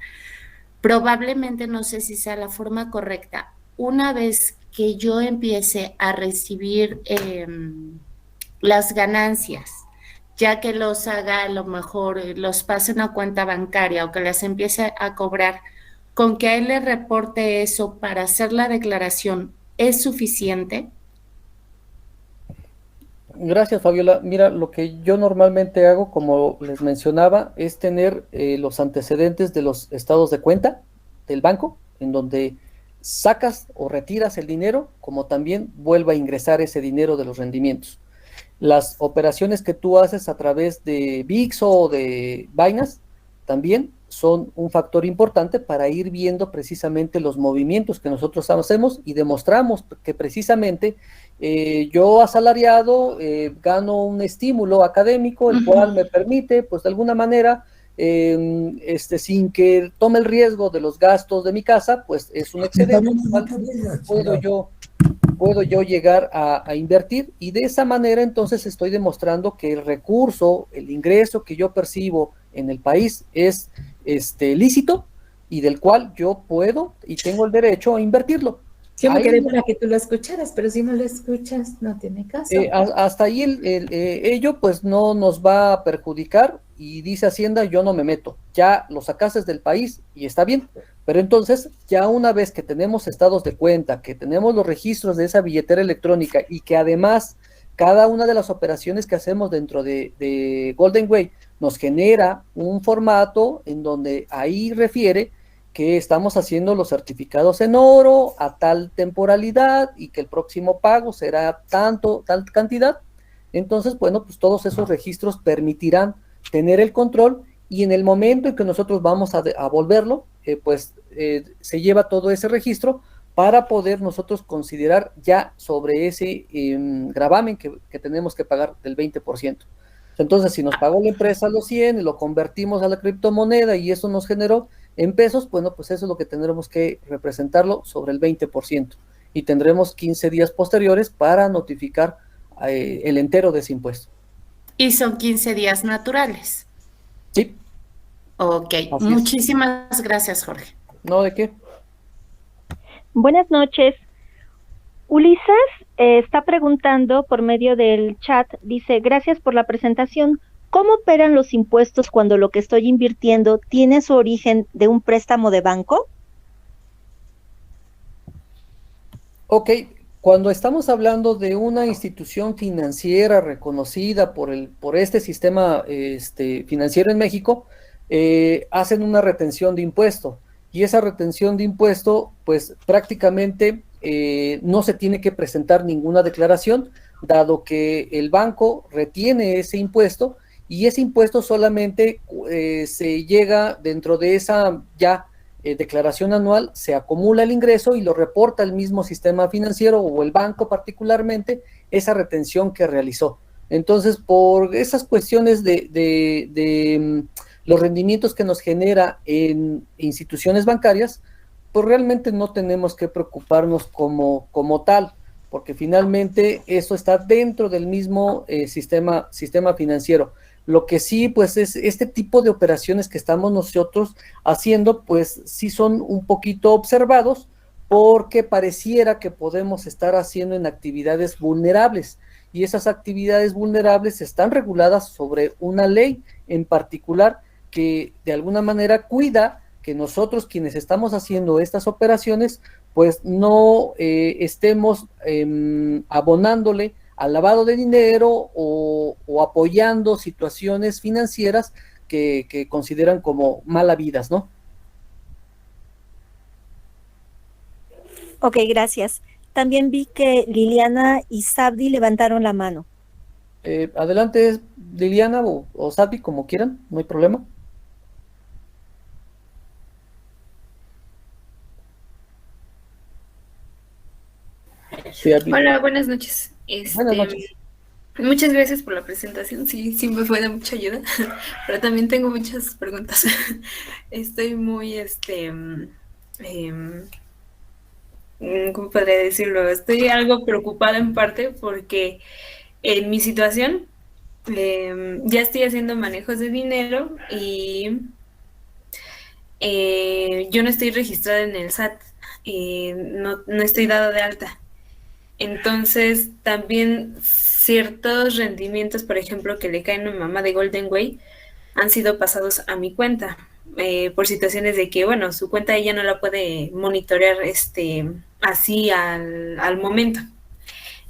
E: Probablemente no sé si sea la forma correcta. Una vez que yo empiece a recibir las ganancias, ya que los haga, a lo mejor los pase a una cuenta bancaria o que las empiece a cobrar, con que a él le reporte eso para hacer la declaración, ¿es suficiente?
A: Gracias, Fabiola. Mira, lo que yo normalmente hago, como les mencionaba, es tener los antecedentes de los estados de cuenta del banco, en donde sacas o retiras el dinero, como también vuelva a ingresar ese dinero de los rendimientos. Las operaciones que tú haces a través de VIX o de Binance también son un factor importante para ir viendo precisamente los movimientos que nosotros hacemos y demostramos que precisamente yo asalariado gano un estímulo académico, el cual me permite, pues de alguna manera, sin que tome el riesgo de los gastos de mi casa, pues es un excedente, puedo yo llegar a invertir, y de esa manera entonces estoy demostrando que el recurso, el ingreso que yo percibo en el país es lícito y del cual yo puedo y tengo el derecho a invertirlo.
F: Yo me quedé para que tú lo escucharas, pero si no lo escuchas, no tiene caso.
A: Hasta ahí ello pues no nos va a perjudicar, y dice Hacienda, yo no me meto, ya lo sacaste del país y está bien, pero entonces ya una vez que tenemos estados de cuenta, que tenemos los registros de esa billetera electrónica y que además cada una de las operaciones que hacemos dentro de Golden Way nos genera un formato en donde ahí refiere que estamos haciendo los certificados en oro a tal temporalidad y que el próximo pago será tal cantidad. Entonces, bueno, pues todos esos registros permitirán tener el control, y en el momento en que nosotros vamos a volverlo, se lleva todo ese registro para poder nosotros considerar ya sobre ese gravamen que tenemos que pagar del 20%. Entonces, si nos pagó la empresa los 100 y lo convertimos a la criptomoneda y eso nos generó en pesos, bueno, pues eso es lo que tendremos que representarlo sobre el 20%, y tendremos 15 días posteriores para notificar el entero de ese impuesto.
E: Y son 15 días naturales.
A: Sí.
E: Ok, muchísimas gracias, Jorge.
A: No, ¿de qué?
G: Buenas noches. Ulises está preguntando por medio del chat, dice, gracias por la presentación. ¿Cómo operan los impuestos cuando lo que estoy invirtiendo tiene su origen de un préstamo de banco?
A: Ok, cuando estamos hablando de una institución financiera reconocida por este sistema financiero en México, hacen una retención de impuesto, y esa retención de impuesto, pues prácticamente no se tiene que presentar ninguna declaración, dado que el banco retiene ese impuesto, y ese impuesto solamente se llega dentro de esa declaración anual, se acumula el ingreso y lo reporta el mismo sistema financiero o el banco particularmente, esa retención que realizó. Entonces, por esas cuestiones de los rendimientos que nos genera en instituciones bancarias, pues realmente no tenemos que preocuparnos como tal, porque finalmente eso está dentro del mismo sistema financiero. Lo que sí, pues es este tipo de operaciones que estamos nosotros haciendo, pues sí son un poquito observados, porque pareciera que podemos estar haciendo en actividades vulnerables, y esas actividades vulnerables están reguladas sobre una ley en particular que de alguna manera cuida que nosotros, quienes estamos haciendo estas operaciones, pues no estemos abonándole al lavado de dinero o apoyando situaciones financieras que consideran como malavidas, ¿no?
G: Ok, gracias. También vi que Liliana y Sabdi levantaron la mano.
A: Adelante, Liliana o Sabdi, como quieran, no hay problema. Sí,
H: Hola, buenas noches.
A: buenas noches.
H: Muchas gracias por la presentación. Sí, sí me fue de mucha ayuda, pero también tengo muchas preguntas. Estoy muy, ¿cómo podría decirlo? Estoy algo preocupada en parte porque en mi situación ya estoy haciendo manejos de dinero y yo no estoy registrada en el SAT, no estoy dada de alta. Entonces, también ciertos rendimientos, por ejemplo, que le caen a mi mamá de Golden Way, han sido pasados a mi cuenta, por situaciones de que, bueno, su cuenta ella no la puede monitorear así al momento.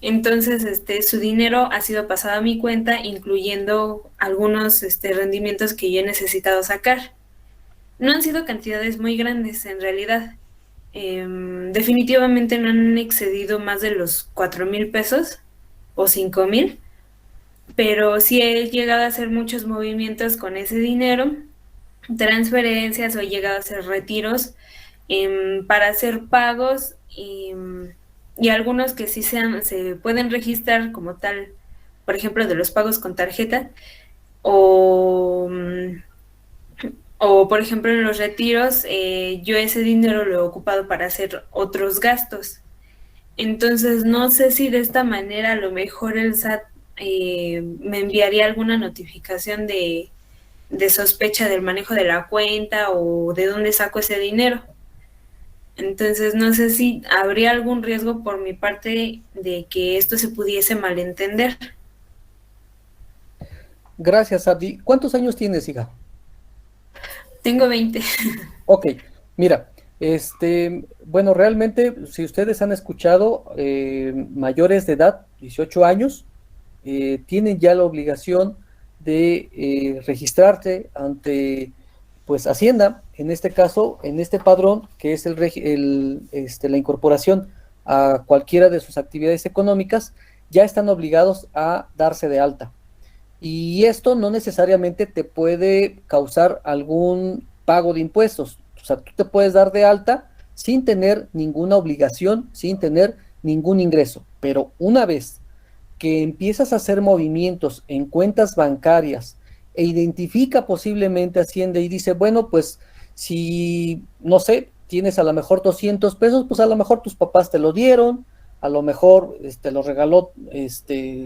H: Entonces, su dinero ha sido pasado a mi cuenta, incluyendo algunos rendimientos que yo he necesitado sacar. No han sido cantidades muy grandes, en realidad. Definitivamente no han excedido más de los 4,000 pesos o 5,000, pero sí he llegado a hacer muchos movimientos con ese dinero, transferencias o he llegado a hacer retiros para hacer pagos y algunos que sí se pueden registrar como tal, por ejemplo, de los pagos con tarjeta o por ejemplo, en los retiros, yo ese dinero lo he ocupado para hacer otros gastos. Entonces, no sé si de esta manera a lo mejor el SAT me enviaría alguna notificación de sospecha del manejo de la cuenta o de dónde saco ese dinero. Entonces, no sé si habría algún riesgo por mi parte de que esto se pudiese malentender.
A: Gracias, Abdi. ¿Cuántos años tienes, hija?
H: Tengo 20.
A: Ok, mira, bueno, realmente, si ustedes han escuchado, mayores de edad, 18 años, tienen ya la obligación de registrarse ante, pues, Hacienda, en este caso, en este padrón, que es la incorporación a cualquiera de sus actividades económicas, ya están obligados a darse de alta. Y esto no necesariamente te puede causar algún pago de impuestos. O sea, tú te puedes dar de alta sin tener ninguna obligación, sin tener ningún ingreso. Pero una vez que empiezas a hacer movimientos en cuentas bancarias e identifica posiblemente Hacienda y dice, bueno, pues si, no sé, tienes a lo mejor 200 pesos, pues a lo mejor tus papás te lo dieron, a lo mejor lo regaló,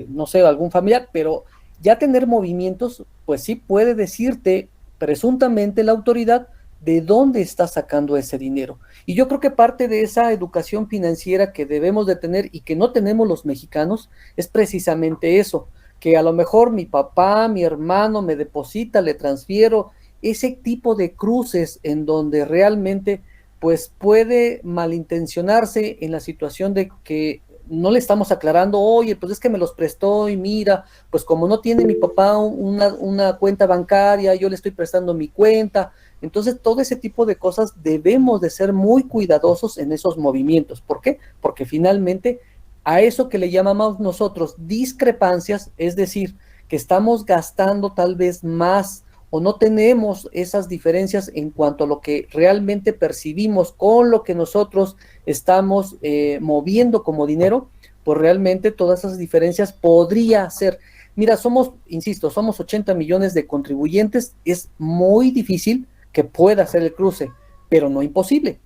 A: no sé, algún familiar, pero ya tener movimientos, pues sí puede decirte presuntamente la autoridad de dónde está sacando ese dinero. Y yo creo que parte de esa educación financiera que debemos de tener y que no tenemos los mexicanos es precisamente eso, que a lo mejor mi papá, mi hermano me deposita, le transfiero, ese tipo de cruces en donde realmente pues puede malintencionarse en la situación de que no le estamos aclarando, oye, pues es que me los prestó y mira, pues como no tiene mi papá una cuenta bancaria, yo le estoy prestando mi cuenta. Entonces, todo ese tipo de cosas debemos de ser muy cuidadosos en esos movimientos. ¿Por qué? Porque finalmente a eso que le llamamos nosotros discrepancias, es decir, que estamos gastando tal vez más o no tenemos esas diferencias en cuanto a lo que realmente percibimos con lo que nosotros estamos moviendo como dinero, pues realmente todas esas diferencias podría ser. Mira, insisto, somos 80 millones de contribuyentes, es muy difícil que pueda hacer el cruce, pero no imposible.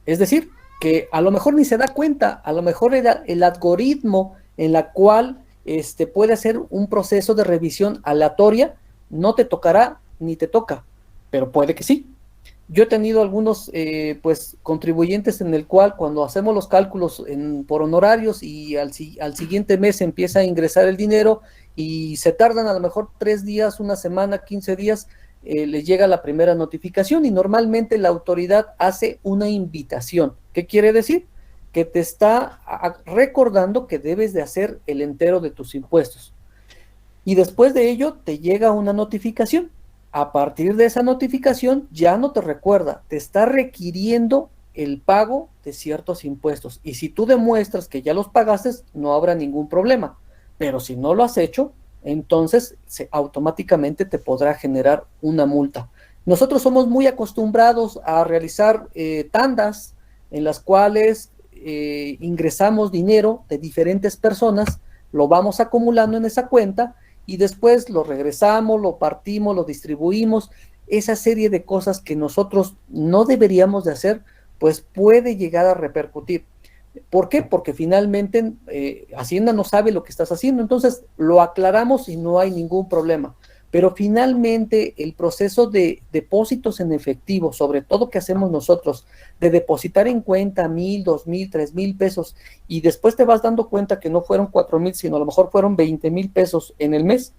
A: Es decir, que a lo mejor ni se da cuenta, a lo mejor el algoritmo en la cual puede hacer un proceso de revisión aleatoria, no te tocará ni te toca, pero puede que sí. Yo he tenido algunos pues contribuyentes en el cual cuando hacemos los cálculos por honorarios y al siguiente mes empieza a ingresar el dinero y se tardan a lo mejor 3 días, una semana, 15 días, les llega la primera notificación y normalmente la autoridad hace una invitación. ¿Qué quiere decir? que te está recordando que debes de hacer el entero de tus impuestos. Y después de ello te llega una notificación. A partir de esa notificación ya no te recuerda, te está requiriendo el pago de ciertos impuestos. Y si tú demuestras que ya los pagaste, no habrá ningún problema. Pero si no lo has hecho, entonces automáticamente te podrá generar una multa. Nosotros somos muy acostumbrados a realizar tandas en las cuales ingresamos dinero de diferentes personas, lo vamos acumulando en esa cuenta y después lo regresamos, lo partimos, lo distribuimos. Esa serie de cosas que nosotros no deberíamos de hacer, pues puede llegar a repercutir. ¿Por qué? Porque finalmente Hacienda no sabe lo que estás haciendo, entonces lo aclaramos y no hay ningún problema. Pero finalmente el proceso de depósitos en efectivo, sobre todo que hacemos nosotros, de depositar en cuenta 1,000, 2,000, 3,000 pesos, y después te vas dando cuenta que no fueron 4,000, sino a lo mejor fueron 20,000 pesos en el mes,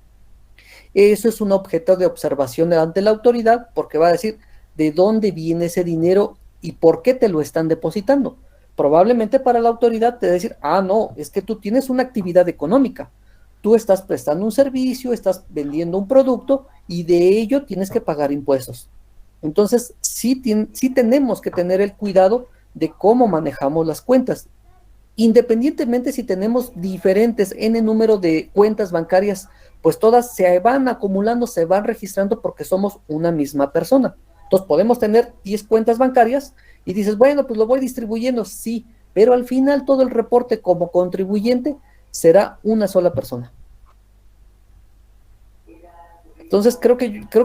A: eso es un objeto de observación ante la autoridad, porque va a decir de dónde viene ese dinero y por qué te lo están depositando. Probablemente para la autoridad te va a decir, no, es que tú tienes una actividad económica, tú estás prestando un servicio, estás vendiendo un producto y de ello tienes que pagar impuestos. Entonces, sí tenemos que tener el cuidado de cómo manejamos las cuentas. Independientemente si tenemos diferentes N número de cuentas bancarias, pues todas se van acumulando, se van registrando porque somos una misma persona. Entonces, podemos tener 10 cuentas bancarias y dices, bueno, pues lo voy distribuyendo, sí, pero al final todo el reporte como contribuyente será una sola persona. Entonces creo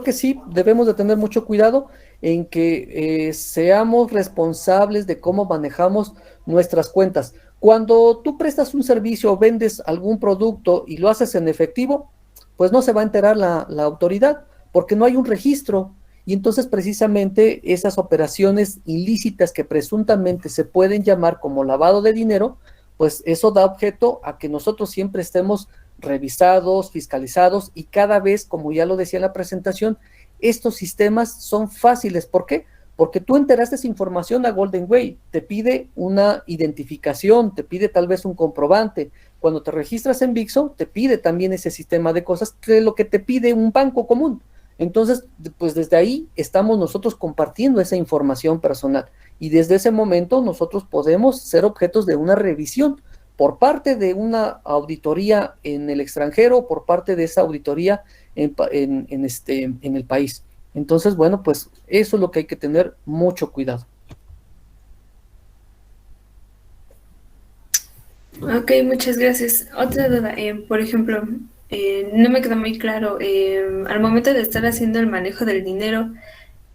A: que sí debemos de tener mucho cuidado en que seamos responsables de cómo manejamos nuestras cuentas. Cuando tú prestas un servicio o vendes algún producto y lo haces en efectivo, pues no se va a enterar la autoridad porque no hay un registro. Y entonces precisamente esas operaciones ilícitas que presuntamente se pueden llamar como lavado de dinero, pues eso da objeto a que nosotros siempre estemos revisados, fiscalizados y cada vez, como ya lo decía en la presentación, estos sistemas son fáciles. ¿Por qué? Porque tú enteraste esa información a Golden Way, te pide una identificación, te pide tal vez un comprobante. Cuando te registras en VIXO, te pide también ese sistema de cosas, que es lo que te pide un banco común. Entonces, pues desde ahí estamos nosotros compartiendo esa información personal y desde ese momento nosotros podemos ser objetos de una revisión por parte de una auditoría en el extranjero, por parte de esa auditoría en el país. Entonces, bueno, pues eso es lo que hay que tener mucho cuidado.
H: Ok, muchas gracias. Otra duda, por ejemplo, no me quedó muy claro, al momento de estar haciendo el manejo del dinero,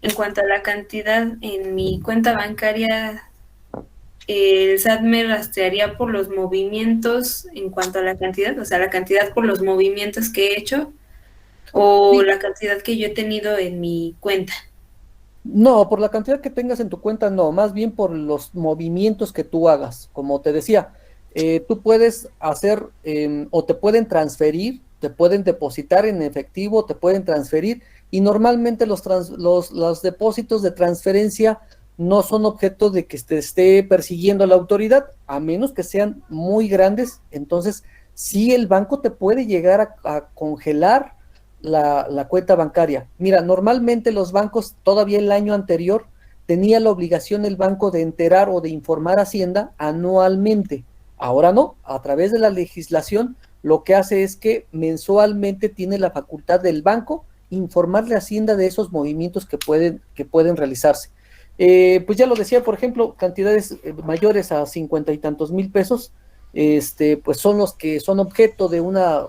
H: en cuanto a la cantidad en mi cuenta bancaria, el SAT me rastrearía por los movimientos en cuanto a la cantidad, o sea, la cantidad por los movimientos que he hecho o
A: Sí.
H: la cantidad que yo he tenido en mi cuenta.
A: No, por la cantidad que tengas en tu cuenta, no, más bien por los movimientos que tú hagas. Como te decía, tú puedes hacer o te pueden transferir, te pueden depositar en efectivo, te pueden transferir y normalmente los depósitos de transferencia no son objeto de que te esté persiguiendo la autoridad, a menos que sean muy grandes. Entonces, sí el banco te puede llegar a congelar la cuenta bancaria. Mira, normalmente los bancos todavía el año anterior tenía la obligación el banco de enterar o de informar a Hacienda anualmente. Ahora no, a través de la legislación lo que hace es que mensualmente tiene la facultad del banco informarle a Hacienda de esos movimientos que pueden realizarse. Pues ya lo decía, por ejemplo, cantidades mayores a 50 y tantos mil pesos, pues son los que son objeto de una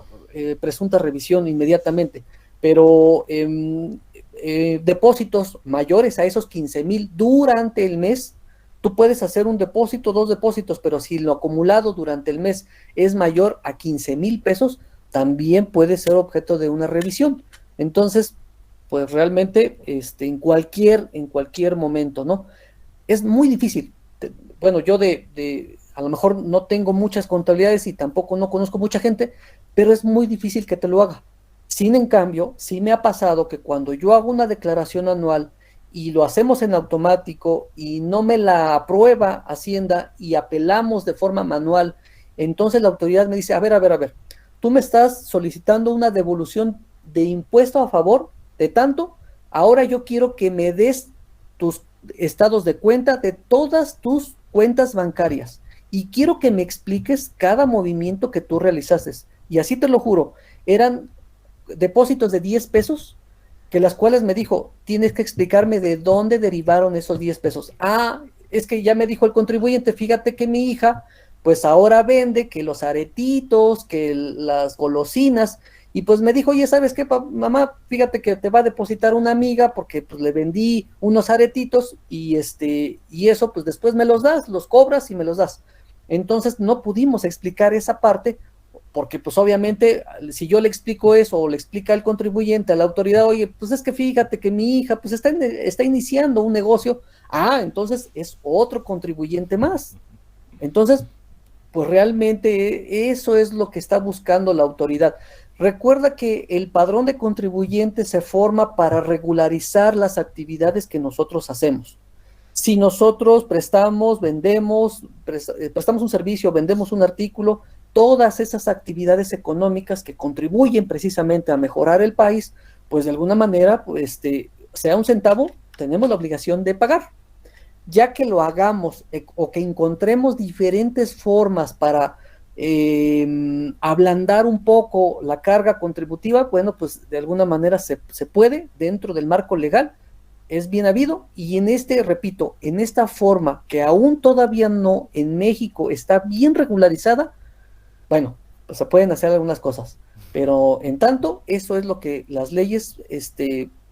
A: presunta revisión inmediatamente, pero depósitos mayores a esos 15,000 durante el mes, tú puedes hacer un depósito, 2 depósitos, pero si lo acumulado durante el mes es mayor a 15,000 pesos, también puede ser objeto de una revisión. Entonces, pues realmente en cualquier momento, ¿no? Es muy difícil. Bueno, yo a lo mejor no tengo muchas contabilidades y tampoco no conozco mucha gente, pero es muy difícil que te lo haga. Sin en cambio, sí me ha pasado que cuando yo hago una declaración anual y lo hacemos en automático y no me la aprueba Hacienda y apelamos de forma manual, entonces la autoridad me dice, a ver, tú me estás solicitando una devolución de impuesto a favor de tanto, ahora yo quiero que me des tus estados de cuenta de todas tus cuentas bancarias y quiero que me expliques cada movimiento que tú realizaste. Y así te lo juro, eran depósitos de 10 pesos, que las cuales me dijo, tienes que explicarme de dónde derivaron esos 10 pesos. Ah, es que ya me dijo el contribuyente, fíjate que mi hija, pues ahora vende que los aretitos, que las golosinas, y pues me dijo, oye, ¿sabes qué, mamá? Fíjate que te va a depositar una amiga porque pues le vendí unos aretitos y eso pues después me los das, los cobras y me los das. Entonces no pudimos explicar esa parte porque pues obviamente si yo le explico eso o le explica el contribuyente a la autoridad, oye, pues es que fíjate que mi hija pues está iniciando un negocio, entonces es otro contribuyente más. Entonces, pues realmente eso es lo que está buscando la autoridad. Recuerda que el padrón de contribuyentes se forma para regularizar las actividades que nosotros hacemos. Si nosotros prestamos, vendemos, prestamos un servicio, vendemos un artículo, todas esas actividades económicas que contribuyen precisamente a mejorar el país, pues de alguna manera, pues, sea un centavo, tenemos la obligación de pagar. Ya que lo hagamos o que encontremos diferentes formas para ablandar un poco la carga contributiva, bueno, pues de alguna manera se puede dentro del marco legal, es bien habido, y repito, en esta forma que aún todavía no en México está bien regularizada, bueno, pues se pueden hacer algunas cosas, pero en tanto, eso es lo que las leyes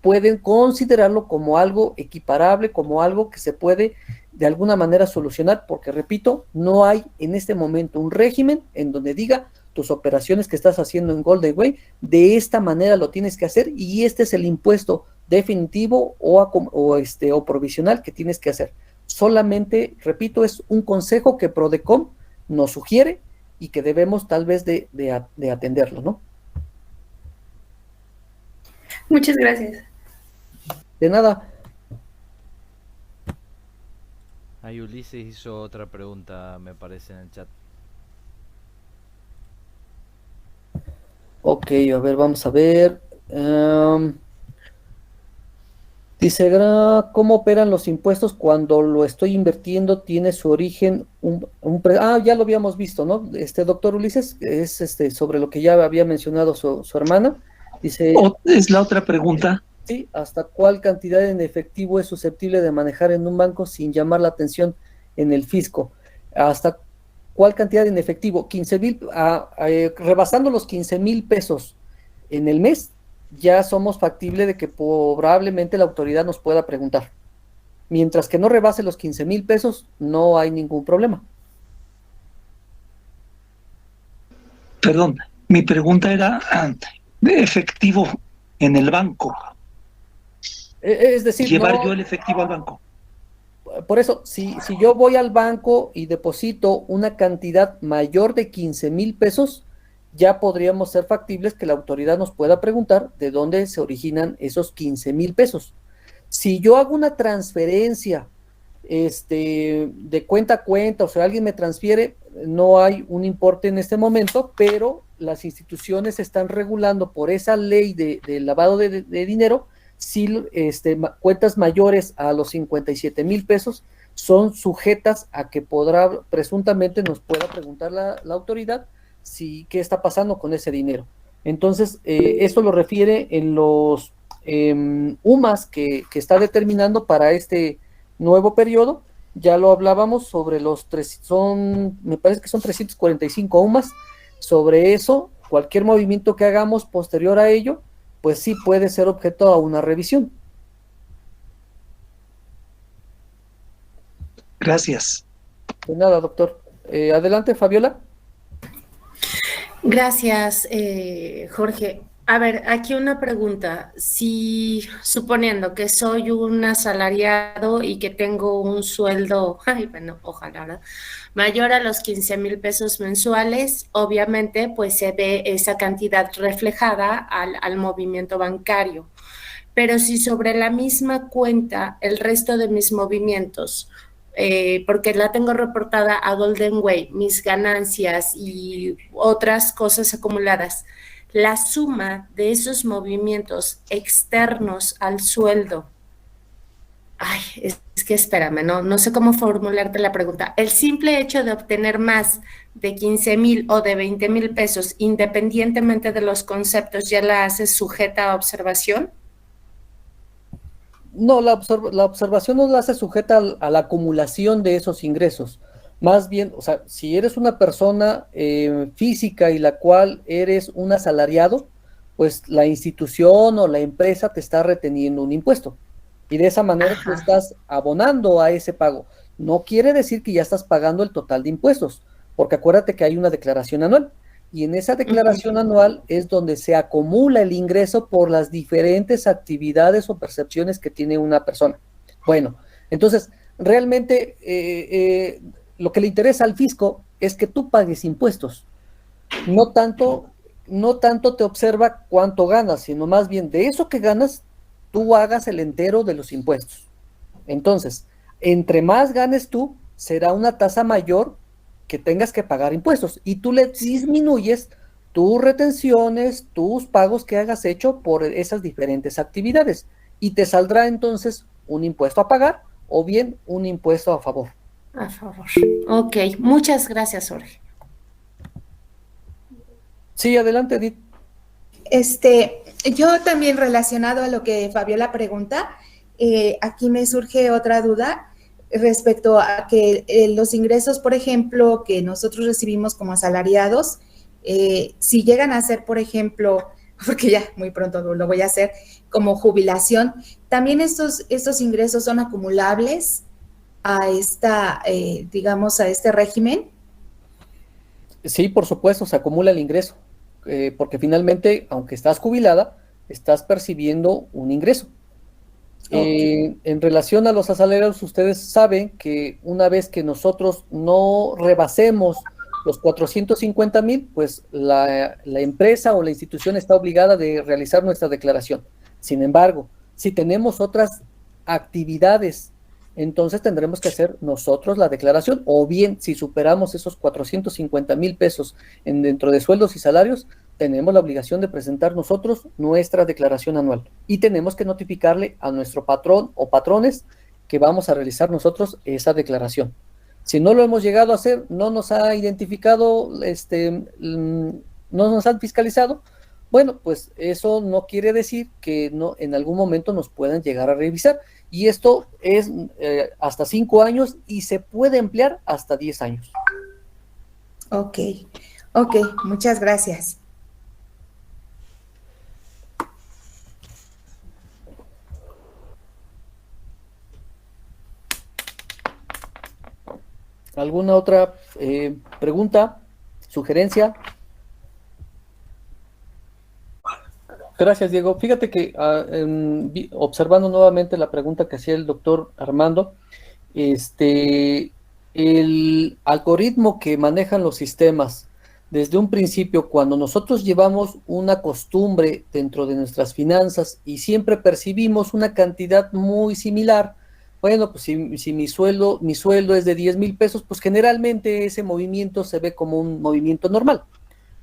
A: pueden considerarlo como algo equiparable, como algo que se puede de alguna manera solucionar, porque repito, no hay en este momento un régimen en donde diga tus operaciones que estás haciendo en Golden Way, de esta manera lo tienes que hacer y este es el impuesto definitivo o provisional que tienes que hacer. Solamente, repito, es un consejo que Prodecom nos sugiere y que debemos tal vez de atenderlo, ¿no?
H: Muchas gracias.
A: De nada.
D: Ahí Ulises hizo otra pregunta, me parece, en el chat.
A: Ok, a ver, vamos a ver. Dice, ¿cómo operan los impuestos cuando lo estoy invirtiendo? Tiene su origen ya lo habíamos visto, ¿no? Doctor Ulises, es sobre lo que ya había mencionado su hermana. Dice,
I: es la otra pregunta.
A: Sí, ¿hasta cuál cantidad en efectivo es susceptible de manejar en un banco sin llamar la atención en el fisco? ¿Hasta cuál cantidad en efectivo? 15,000, rebasando los 15,000 pesos en el mes, ya somos factible de que probablemente la autoridad nos pueda preguntar. Mientras que no rebase los 15,000 pesos, no hay ningún problema.
I: Perdón, mi pregunta era de efectivo en el banco.
A: Es decir,
I: llevar yo el efectivo al banco.
A: Por eso, si yo voy al banco y deposito una cantidad mayor de 15,000 pesos, ya podríamos ser factibles que la autoridad nos pueda preguntar de dónde se originan esos 15,000 pesos. Si yo hago una transferencia de cuenta a cuenta, o sea, alguien me transfiere, no hay un importe en este momento, pero las instituciones están regulando por esa ley de lavado de dinero. Si cuentas mayores a los 57,000 pesos son sujetas a que presuntamente nos pueda preguntar la autoridad qué está pasando con ese dinero. Entonces, esto lo refiere en los UMAS que está determinando para este nuevo periodo. Ya lo hablábamos sobre me parece que son 345 UMAS. Sobre eso, cualquier movimiento que hagamos posterior a ello, pues sí puede ser objeto a una revisión.
I: Gracias.
A: De nada, doctor. Adelante, Fabiola.
E: Gracias, Jorge. A ver, aquí una pregunta. Si, suponiendo que soy un asalariado y que tengo un sueldo, bueno, ojalá, ¿verdad?, mayor a los 15,000 pesos mensuales, obviamente, pues se ve esa cantidad reflejada al movimiento bancario. pero si sobre la misma cuenta el resto de mis movimientos, porque la tengo reportada a Golden Way, mis ganancias y otras cosas acumuladas, la suma de esos movimientos externos al sueldo, ay, es que espérame, no sé cómo formularte la pregunta. El simple hecho de obtener más de 15,000 o de 20,000 pesos, independientemente de los conceptos, ¿ya la haces sujeta a observación?
A: No, la observación no la hace sujeta a la acumulación de esos ingresos. Más bien, o sea, si eres una persona física y la cual eres un asalariado, pues la institución o la empresa te está reteniendo un impuesto. Y de esa manera tú estás abonando a ese pago. No quiere decir que ya estás pagando el total de impuestos, porque acuérdate que hay una declaración anual. Y en esa declaración anual es donde se acumula el ingreso por las diferentes actividades o percepciones que tiene una persona. Bueno, entonces, realmente lo que le interesa al fisco es que tú pagues impuestos. No tanto te observa cuánto ganas, sino más bien de eso que ganas, tú hagas el entero de los impuestos. Entonces, entre más ganes tú, será una tasa mayor que tengas que pagar impuestos y tú le disminuyes tus retenciones, tus pagos que hayas hecho por esas diferentes actividades y te saldrá entonces un impuesto a pagar o bien un impuesto a favor.
E: A favor. Ok, muchas gracias, Jorge.
A: Sí, adelante, Edith.
F: Yo también relacionado a lo que Fabiola pregunta, aquí me surge otra duda respecto a que los ingresos, por ejemplo, que nosotros recibimos como asalariados, si llegan a ser, por ejemplo, porque ya muy pronto lo voy a hacer, como jubilación, ¿también estos ingresos son acumulables a digamos, a este régimen?
A: Sí, por supuesto, se acumula el ingreso, porque finalmente, aunque estás jubilada, estás percibiendo un ingreso. Okay. En relación a los asalariados, ustedes saben que una vez que nosotros no rebasemos los 450,000, pues la empresa o la institución está obligada de realizar nuestra declaración. Sin embargo, si tenemos otras actividades, entonces tendremos que hacer nosotros la declaración, o bien si superamos esos 450,000 pesos dentro de sueldos y salarios, tenemos la obligación de presentar nosotros nuestra declaración anual y tenemos que notificarle a nuestro patrón o patrones que vamos a realizar nosotros esa declaración. Si no lo hemos llegado a hacer, no nos ha identificado, no nos han fiscalizado, bueno, pues eso no quiere decir que no, en algún momento nos puedan llegar a revisar. Y esto es hasta 5 años y se puede emplear hasta 10 años.
F: Ok, muchas gracias.
A: ¿Alguna otra pregunta, sugerencia? Gracias, Diego. Fíjate que observando nuevamente la pregunta que hacía el doctor Armando, el algoritmo que manejan los sistemas desde un principio, cuando nosotros llevamos una costumbre dentro de nuestras finanzas y siempre percibimos una cantidad muy similar, bueno, pues si mi sueldo es de 10,000 pesos, pues generalmente ese movimiento se ve como un movimiento normal.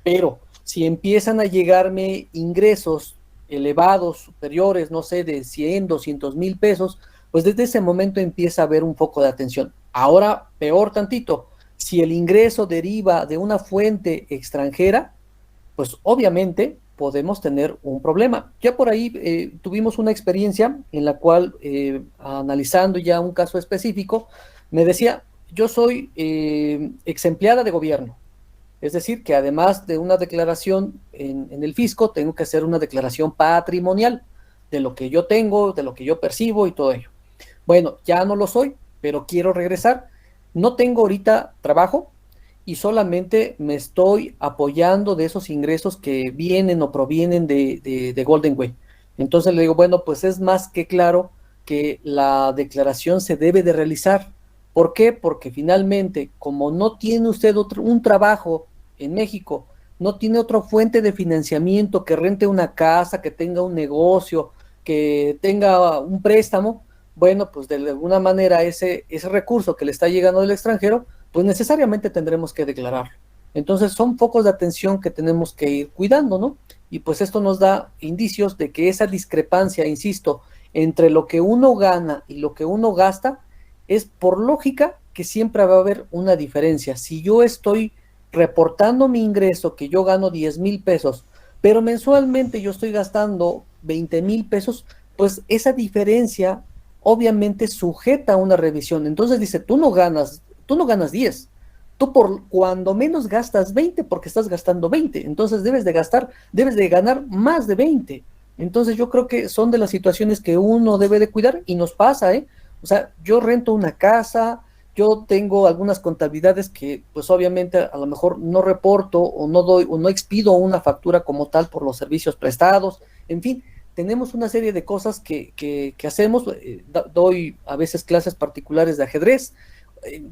A: Pero si empiezan a llegarme ingresos elevados, superiores, no sé, de 100, 200,000 pesos, pues desde ese momento empieza a haber un foco de atención. Ahora, peor tantito, si el ingreso deriva de una fuente extranjera, pues obviamente podemos tener un problema. Ya por ahí tuvimos una experiencia en la cual, analizando ya un caso específico, me decía, yo soy ex empleada de gobierno. Es decir, que además de una declaración en el fisco, tengo que hacer una declaración patrimonial de lo que yo tengo, de lo que yo percibo y todo ello. Bueno, ya no lo soy, pero quiero regresar. No tengo ahorita trabajo y solamente me estoy apoyando de esos ingresos que vienen o provienen de Golden Way. Entonces le digo, bueno, pues es más que claro que la declaración se debe de realizar. ¿Por qué? Porque finalmente, como no tiene usted un trabajo en México, no tiene otra fuente de financiamiento, que rente una casa, que tenga un negocio, que tenga un préstamo, bueno, pues de alguna manera ese recurso que le está llegando del extranjero, pues necesariamente tendremos que declararlo. Entonces son focos de atención que tenemos que ir cuidando, ¿no? Y pues esto nos da indicios de que esa discrepancia, insisto, entre lo que uno gana y lo que uno gasta, es por lógica que siempre va a haber una diferencia. Si yo estoy reportando mi ingreso, que yo gano 10,000 pesos, pero mensualmente yo estoy gastando 20,000 pesos, pues esa diferencia obviamente sujeta a una revisión. Entonces dice, tú no ganas 10, tú por cuando menos gastas 20 porque estás gastando 20, entonces debes de ganar más de 20. Entonces yo creo que son de las situaciones que uno debe de cuidar y nos pasa, ¿eh? O sea, yo rento una casa, yo tengo algunas contabilidades que pues obviamente a lo mejor no reporto o no doy o no expido una factura como tal por los servicios prestados, en fin, tenemos una serie de cosas que hacemos, doy a veces clases particulares de ajedrez,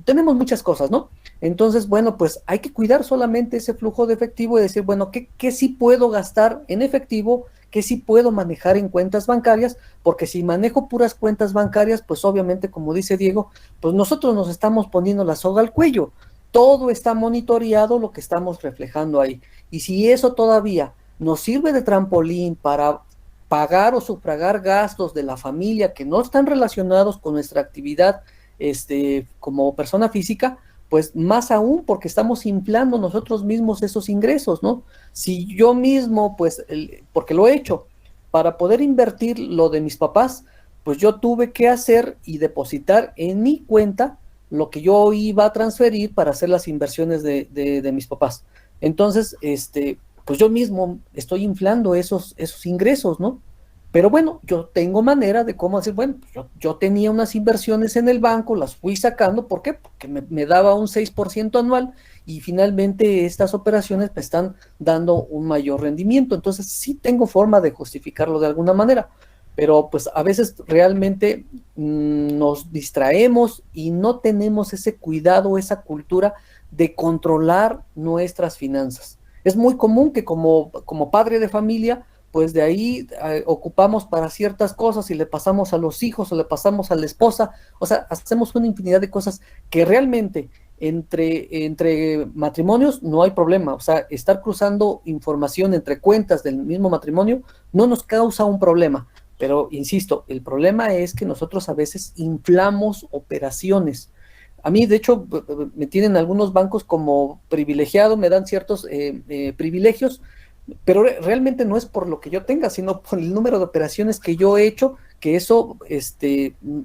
A: tenemos muchas cosas, ¿no? Entonces, bueno, pues hay que cuidar solamente ese flujo de efectivo y decir, bueno, ¿qué sí puedo gastar en efectivo? ¿Qué sí puedo manejar en cuentas bancarias? Porque si manejo puras cuentas bancarias, pues obviamente, como dice Diego, pues nosotros nos estamos poniendo la soga al cuello. Todo está monitoreado lo que estamos reflejando ahí. Y si eso todavía nos sirve de trampolín para pagar o sufragar gastos de la familia que no están relacionados con nuestra actividad como persona física, pues más aún porque estamos inflando nosotros mismos esos ingresos, ¿no? Si yo mismo, pues, porque lo he hecho, para poder invertir lo de mis papás, pues yo tuve que hacer y depositar en mi cuenta lo que yo iba a transferir para hacer las inversiones de mis papás. Entonces, pues yo mismo estoy inflando esos ingresos, ¿no? Pero bueno, yo tengo manera de cómo hacer, bueno, pues yo tenía unas inversiones en el banco, las fui sacando, ¿por qué? Porque me daba un 6% anual y finalmente estas operaciones me están dando un mayor rendimiento. Entonces sí tengo forma de justificarlo de alguna manera, pero pues a veces realmente nos distraemos y no tenemos ese cuidado, esa cultura de controlar nuestras finanzas. Es muy común que como padre de familia, pues de ahí ocupamos para ciertas cosas y le pasamos a los hijos o le pasamos a la esposa, o sea, hacemos una infinidad de cosas que realmente entre matrimonios no hay problema, o sea, estar cruzando información entre cuentas del mismo matrimonio no nos causa un problema, pero insisto, el problema es que nosotros a veces inflamos operaciones. A mí, de hecho, me tienen algunos bancos como privilegiado, me dan ciertos privilegios, pero realmente no es por lo que yo tenga, sino por el número de operaciones que yo he hecho, que eso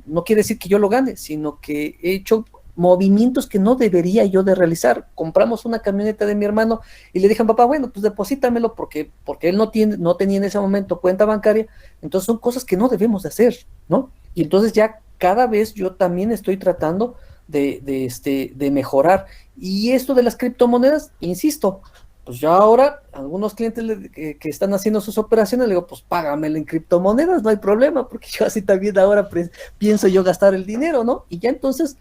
A: no quiere decir que yo lo gane, sino que he hecho movimientos que no debería yo de realizar. Compramos una camioneta de mi hermano y le dije a papá, bueno, pues deposítamelo porque él no tenía en ese momento cuenta bancaria, entonces son cosas que no debemos de hacer, ¿no? Y entonces ya cada vez yo también estoy tratando de mejorar. Y esto de las criptomonedas, insisto, pues yo ahora, algunos clientes que están haciendo sus operaciones, le digo, pues págamelo en criptomonedas, no hay problema, porque yo así también ahora pienso yo gastar el dinero, ¿no? Y ya entonces,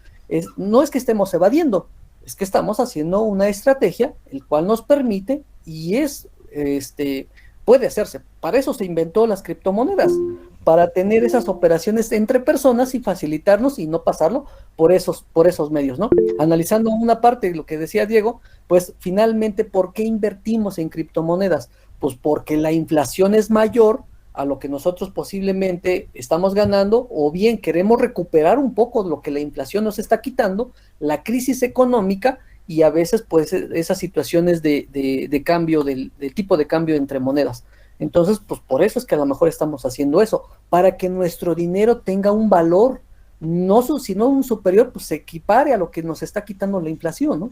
A: no es que estemos evadiendo, es que estamos haciendo una estrategia, el cual nos permite, y puede hacerse. Para eso se inventó las criptomonedas, para tener esas operaciones entre personas y facilitarnos y no pasarlo por esos medios, ¿no? Analizando una parte de lo que decía Diego, pues finalmente, ¿por qué invertimos en criptomonedas? Pues porque la inflación es mayor a lo que nosotros posiblemente estamos ganando, o bien queremos recuperar un poco lo que la inflación nos está quitando, la crisis económica, y a veces pues esas situaciones de cambio, del tipo de cambio entre monedas. Entonces, pues por eso es que a lo mejor estamos haciendo eso, para que nuestro dinero tenga un valor, sino un superior, pues se equipare a lo que nos está quitando la inflación, ¿no?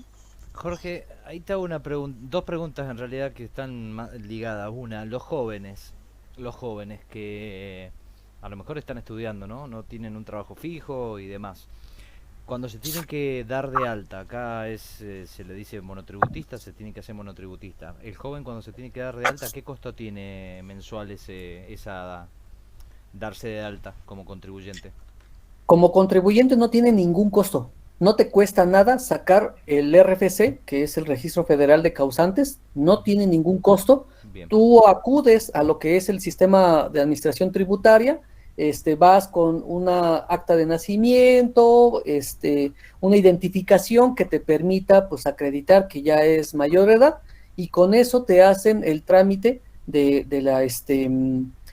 D: Jorge, ahí te hago dos preguntas en realidad que están ligadas. Una, los jóvenes que a lo mejor están estudiando, ¿no? No tienen un trabajo fijo y demás. Cuando se tienen que dar de alta, acá se le dice monotributista, se tiene que hacer monotributista. El joven cuando se tiene que dar de alta, ¿qué costo tiene mensual darse de alta como contribuyente?
A: Como contribuyente no tiene ningún costo. no te cuesta nada sacar el RFC, que es el Registro Federal de Causantes, no tiene ningún costo.
D: Bien.
A: Tú acudes a lo que es el sistema de administración tributaria, vas con una acta de nacimiento, una identificación que te permita pues acreditar que ya es mayor de edad, y con eso te hacen el trámite de la,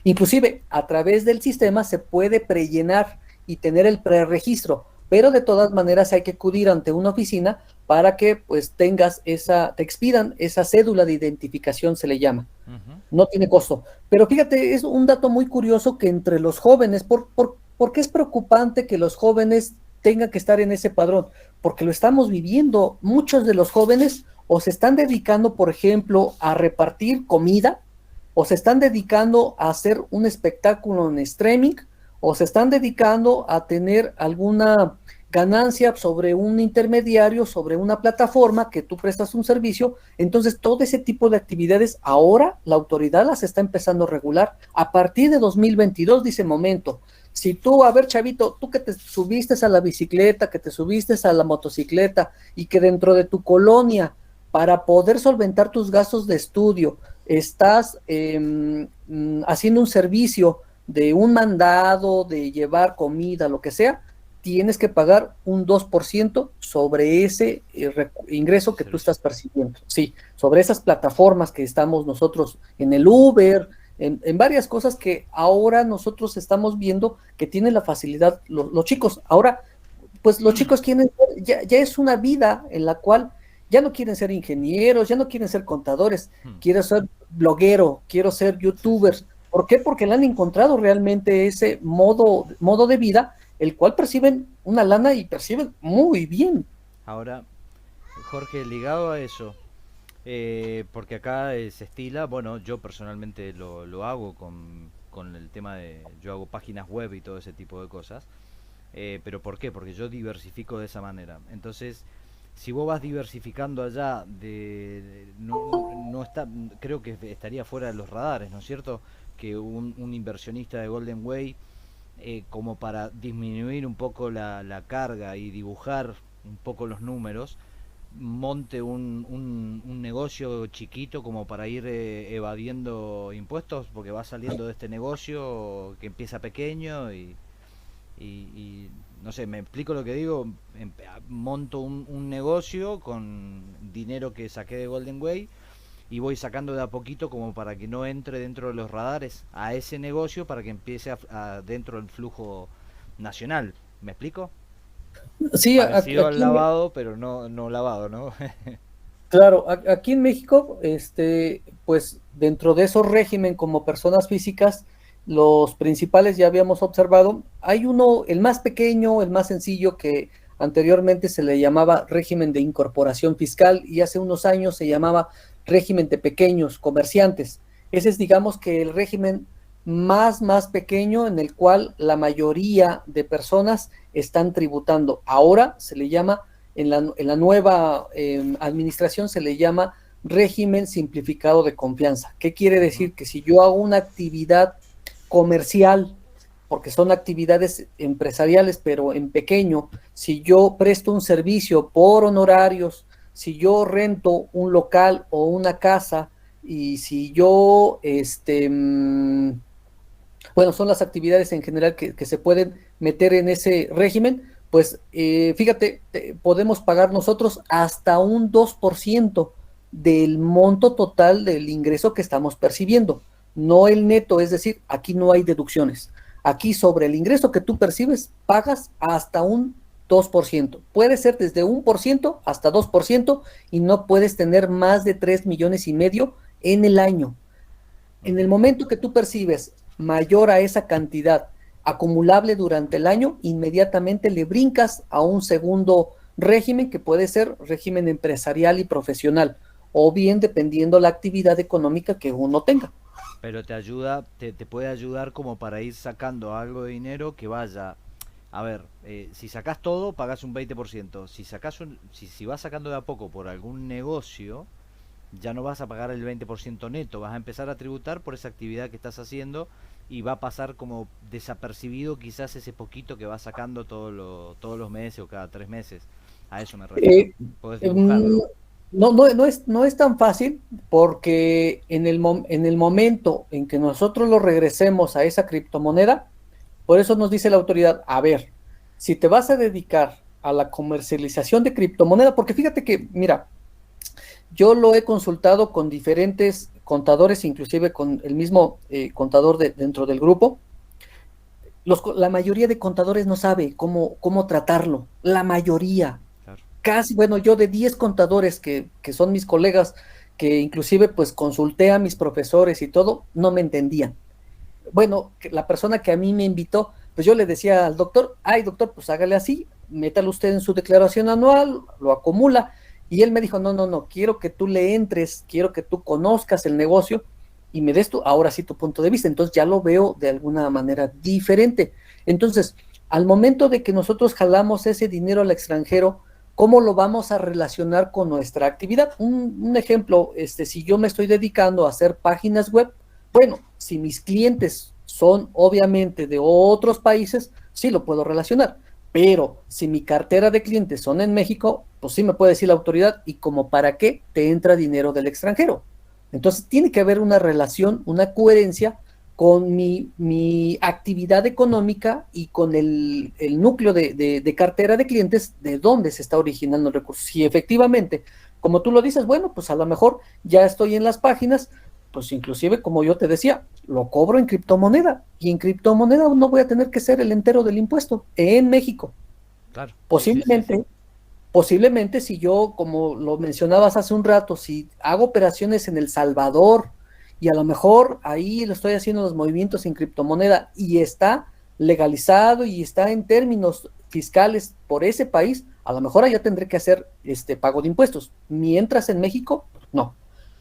A: inclusive a través del sistema se puede prellenar y tener el preregistro, pero de todas maneras hay que acudir ante una oficina para que pues tengas te expidan esa cédula de identificación, se le llama. No tiene costo. Pero fíjate, es un dato muy curioso que entre los jóvenes, ¿por qué es preocupante que los jóvenes tengan que estar en ese padrón? Porque lo estamos viviendo. Muchos de los jóvenes o se están dedicando, por ejemplo, a repartir comida, o se están dedicando a hacer un espectáculo en streaming, o se están dedicando a tener alguna ganancia sobre un intermediario, sobre una plataforma que tú prestas un servicio. Entonces todo ese tipo de actividades ahora la autoridad las está empezando a regular a partir de 2022. Dice, momento, si tú, a ver chavito, tú que te subiste a la bicicleta, que te subiste a la motocicleta y que dentro de tu colonia, para poder solventar tus gastos de estudio, estás haciendo un servicio de un mandado, de llevar comida, lo que sea, tienes que pagar un 2% sobre ese ingreso que tú estás percibiendo. Sí, sobre esas plataformas que estamos nosotros en el Uber, en varias cosas que ahora nosotros estamos viendo que tienen la facilidad los chicos. Ahora, pues los chicos quieren, ya es una vida en la cual ya no quieren ser ingenieros, ya no quieren ser contadores, quiero ser bloguero, quiero ser youtuber. ¿Por qué? Porque le han encontrado realmente ese modo de vida, el cual perciben una lana y perciben muy bien.
D: Ahora, Jorge, ligado a eso, porque acá se estila, bueno, yo personalmente lo hago con el tema de, yo hago páginas web y todo ese tipo de cosas, pero ¿por qué? Porque yo diversifico de esa manera. Entonces, si vos vas diversificando allá, no está, creo que estaría fuera de los radares, ¿no es cierto? Que un inversionista de Golden Way, como para disminuir un poco la carga y dibujar un poco los números, monte un negocio chiquito como para ir evadiendo impuestos, porque va saliendo de este negocio que empieza pequeño y no sé, me explico lo que digo. Monto un negocio con dinero que saqué de Golden Way y voy sacando de a poquito como para que no entre dentro de los radares a ese negocio, para que empiece dentro del flujo nacional. ¿Me explico?
A: Sí,
D: parecido al lavado, pero no lavado, ¿no?
A: Claro, aquí en México, pues dentro de esos régimen como personas físicas, los principales ya habíamos observado, hay uno, el más pequeño, el más sencillo, que anteriormente se le llamaba régimen de incorporación fiscal y hace unos años se llamaba régimen de pequeños comerciantes. Ese es, digamos, que el régimen más pequeño en el cual la mayoría de personas están tributando. Ahora se le llama, en la nueva administración se le llama régimen simplificado de confianza. ¿Qué quiere decir? Que si yo hago una actividad comercial, porque son actividades empresariales, pero en pequeño, si yo presto un servicio por honorarios, si yo rento un local o una casa, y si yo, bueno, son las actividades en general que se pueden meter en ese régimen, pues fíjate, podemos pagar nosotros hasta un 2% del monto total del ingreso que estamos percibiendo, no el neto, es decir, aquí no hay deducciones. Aquí sobre el ingreso que tú percibes, pagas hasta un 2%. Puede ser desde 1% hasta 2% y no puedes tener más de 3,5 millones en el año. En el momento que tú percibes mayor a esa cantidad acumulable durante el año, inmediatamente le brincas a un segundo régimen, que puede ser régimen empresarial y profesional, o bien dependiendo la actividad económica que uno tenga.
D: Pero te ayuda, te puede ayudar como para ir sacando algo de dinero que vaya. A ver, si sacás todo, pagás un 20%. Si vas sacando de a poco por algún negocio, ya no vas a pagar el 20% neto, vas a empezar a tributar por esa actividad que estás haciendo y va a pasar como desapercibido quizás ese poquito que va sacando todos los meses o cada 3 meses. A eso me refiero. Podés dibujarlo.
A: No es tan fácil porque en el momento en que nosotros lo regresemos a esa criptomoneda, por eso nos dice la autoridad, a ver, si te vas a dedicar a la comercialización de criptomoneda, porque fíjate que, mira, yo lo he consultado con diferentes contadores, inclusive con el mismo contador dentro del grupo. La mayoría de contadores no sabe cómo tratarlo, la mayoría.
D: Claro.
A: Casi, bueno, yo de 10 contadores que son mis colegas, que inclusive pues consulté a mis profesores y todo, no me entendían. Bueno, la persona que a mí me invitó, pues yo le decía al doctor, ay doctor, pues hágale así, métalo usted en su declaración anual, lo acumula, y él me dijo, no, quiero que tú le entres, quiero que tú conozcas el negocio y me des ahora sí tu punto de vista. Entonces ya lo veo de alguna manera diferente. Entonces, al momento de que nosotros jalamos ese dinero al extranjero, ¿cómo lo vamos a relacionar con nuestra actividad? Un ejemplo, si yo me estoy dedicando a hacer páginas web, bueno, si mis clientes son obviamente de otros países, sí lo puedo relacionar. Pero si mi cartera de clientes son en México, pues sí me puede decir la autoridad, ¿y como para qué te entra dinero del extranjero? Entonces tiene que haber una relación, una coherencia con mi actividad económica y con el núcleo de cartera de clientes, de dónde se está originando el recurso. Si efectivamente, como tú lo dices, bueno, pues a lo mejor ya estoy en las páginas, pues inclusive, como yo te decía, lo cobro en criptomoneda, y en criptomoneda no voy a tener que ser el entero del impuesto en México.
D: Claro.
A: Posiblemente, posiblemente si yo, como lo mencionabas hace un rato, si hago operaciones en El Salvador, y a lo mejor ahí lo estoy haciendo los movimientos en criptomoneda, y está legalizado y está en términos fiscales por ese país, a lo mejor allá tendré que hacer pago de impuestos. Mientras en México, no.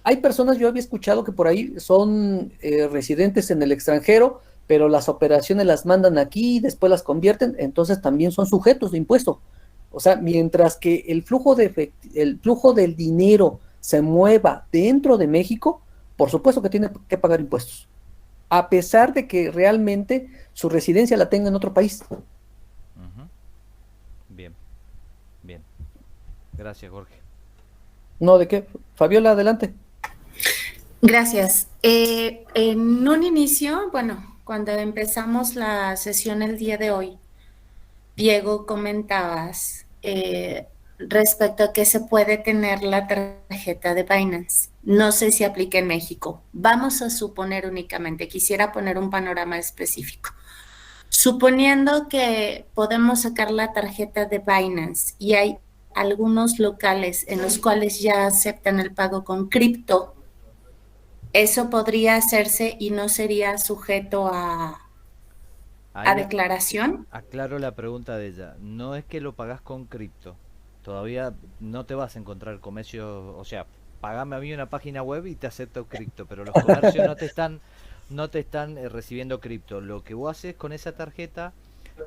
A: Hay personas, yo había escuchado que por ahí son residentes en el extranjero, pero las operaciones las mandan aquí y después las convierten, entonces también son sujetos de impuesto. O sea, mientras que el flujo del dinero se mueva dentro de México, por supuesto que tiene que pagar impuestos, a pesar de que realmente su residencia la tenga en otro país.
D: Uh-huh. Bien. Gracias, Jorge.
A: No, ¿de qué? Fabiola, adelante.
E: Gracias. En un inicio, bueno, cuando empezamos la sesión el día de hoy, Diego, comentabas respecto a que se puede tener la tarjeta de Binance. No sé si aplica en México. Vamos a suponer únicamente, quisiera poner un panorama específico. Suponiendo que podemos sacar la tarjeta de Binance y hay algunos locales en los cuales ya aceptan el pago con cripto, ¿eso podría hacerse y no sería sujeto a declaración?
D: Aclaro la pregunta de ella. No es que lo pagás con cripto. Todavía no te vas a encontrar comercio, o sea, pagame a mí una página web y te acepto cripto, pero los comercios no te están recibiendo cripto. Lo que vos haces con esa tarjeta,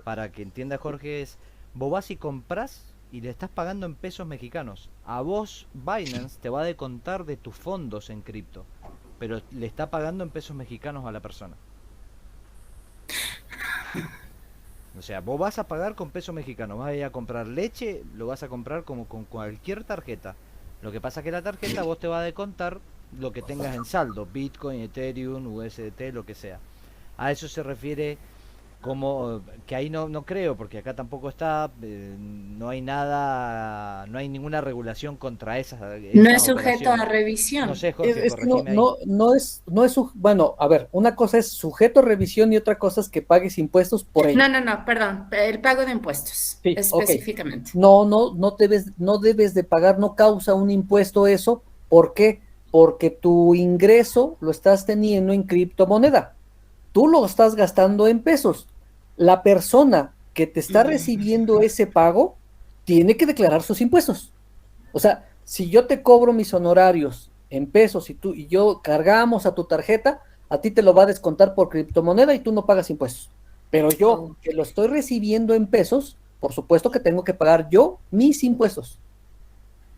D: para que entienda Jorge, es vos vas y comprás y le estás pagando en pesos mexicanos. A vos Binance te va a descontar de tus fondos en cripto, pero le está pagando en pesos mexicanos a la persona. O sea, vos vas a pagar con peso mexicano, vas a ir a comprar leche, lo vas a comprar como con cualquier tarjeta. Lo que pasa es que la tarjeta vos te va a descontar lo que tengas en saldo, Bitcoin, Ethereum, USDT, lo que sea. A eso se refiere como que ahí no creo, porque acá tampoco está, no hay nada, no hay ninguna regulación contra esas.
E: No es sujeto a revisión.
D: No sé, Jorge,
A: no es bueno, a ver, una cosa es sujeto a revisión y otra cosa es que pagues impuestos por ello.
E: No, perdón, el pago de impuestos, sí, específicamente.
A: Okay. No debes de pagar, no causa un impuesto eso. ¿Por qué? Porque tu ingreso lo estás teniendo en criptomoneda. Tú lo estás gastando en pesos. La persona que te está recibiendo ese pago tiene que declarar sus impuestos. O sea, si yo te cobro mis honorarios en pesos y yo cargamos a tu tarjeta, a ti te lo va a descontar por criptomoneda y tú no pagas impuestos. Pero yo, que lo estoy recibiendo en pesos, por supuesto que tengo que pagar yo mis impuestos.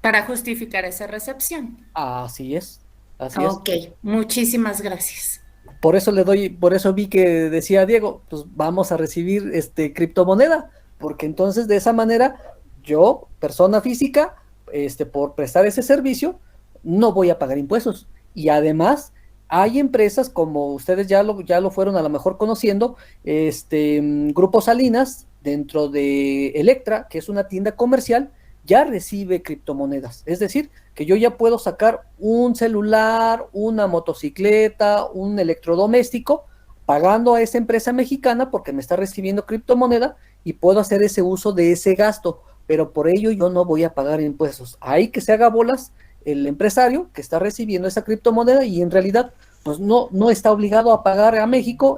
E: Para justificar esa recepción.
A: Así es.
E: Ok, muchísimas gracias.
A: Por eso vi que decía Diego, pues vamos a recibir criptomoneda, porque entonces de esa manera yo, persona física, por prestar ese servicio, no voy a pagar impuestos. Y además, hay empresas como ustedes ya lo fueron a lo mejor conociendo, Grupo Salinas, dentro de Electra, que es una tienda comercial, ya recibe criptomonedas. Es decir, que yo ya puedo sacar un celular, una motocicleta, un electrodoméstico, pagando a esa empresa mexicana porque me está recibiendo criptomoneda y puedo hacer ese uso de ese gasto, pero por ello yo no voy a pagar impuestos. Ahí que se haga bolas el empresario que está recibiendo esa criptomoneda y en realidad pues no está obligado a pagar a México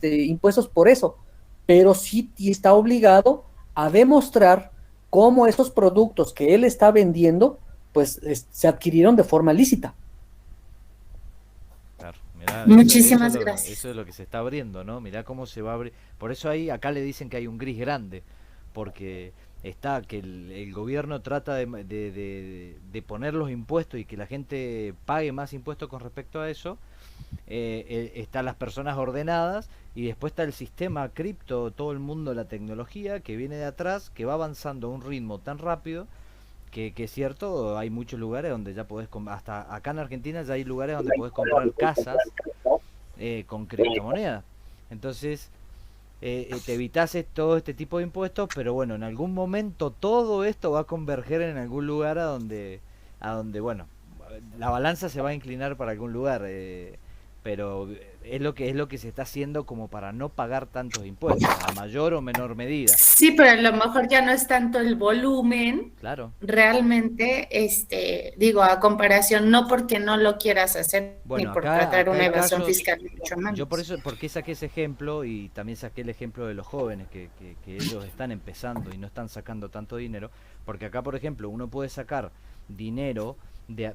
A: impuestos por eso, pero sí está obligado a demostrar cómo esos productos que él está vendiendo pues se adquirieron de forma lícita.
D: Claro, mirá,
E: Muchísimas
D: eso
E: gracias.
D: eso es lo que se está abriendo, ¿no? Mirá cómo se va a abrir. Por eso ahí, acá le dicen que hay un gris grande, porque está que el gobierno trata de poner los impuestos y que la gente pague más impuestos con respecto a eso. Están las personas ordenadas y después está el sistema cripto, todo el mundo de la tecnología que viene de atrás, que va avanzando a un ritmo tan rápido que es cierto, hay muchos lugares donde ya podés, hasta acá en Argentina ya hay lugares donde podés comprar casas con criptomonedas. Entonces, te evitas todo este tipo de impuestos, pero bueno, en algún momento todo esto va a converger en algún lugar a donde bueno, la balanza se va a inclinar para algún lugar, pero es lo que se está haciendo como para no pagar tantos impuestos, a mayor o menor medida.
E: Sí, pero a lo mejor ya no es tanto el volumen,
D: Claro.
E: realmente, digo, a comparación, no porque no lo quieras hacer,
D: Bueno,
E: ni por
D: acá
E: tratar una
D: hay
E: evasión
D: casos,
E: fiscal, ni mucho menos.
D: yo porque saqué ese ejemplo y también saqué el ejemplo de los jóvenes que ellos están empezando y no están sacando tanto dinero, porque acá, por ejemplo, uno puede sacar dinero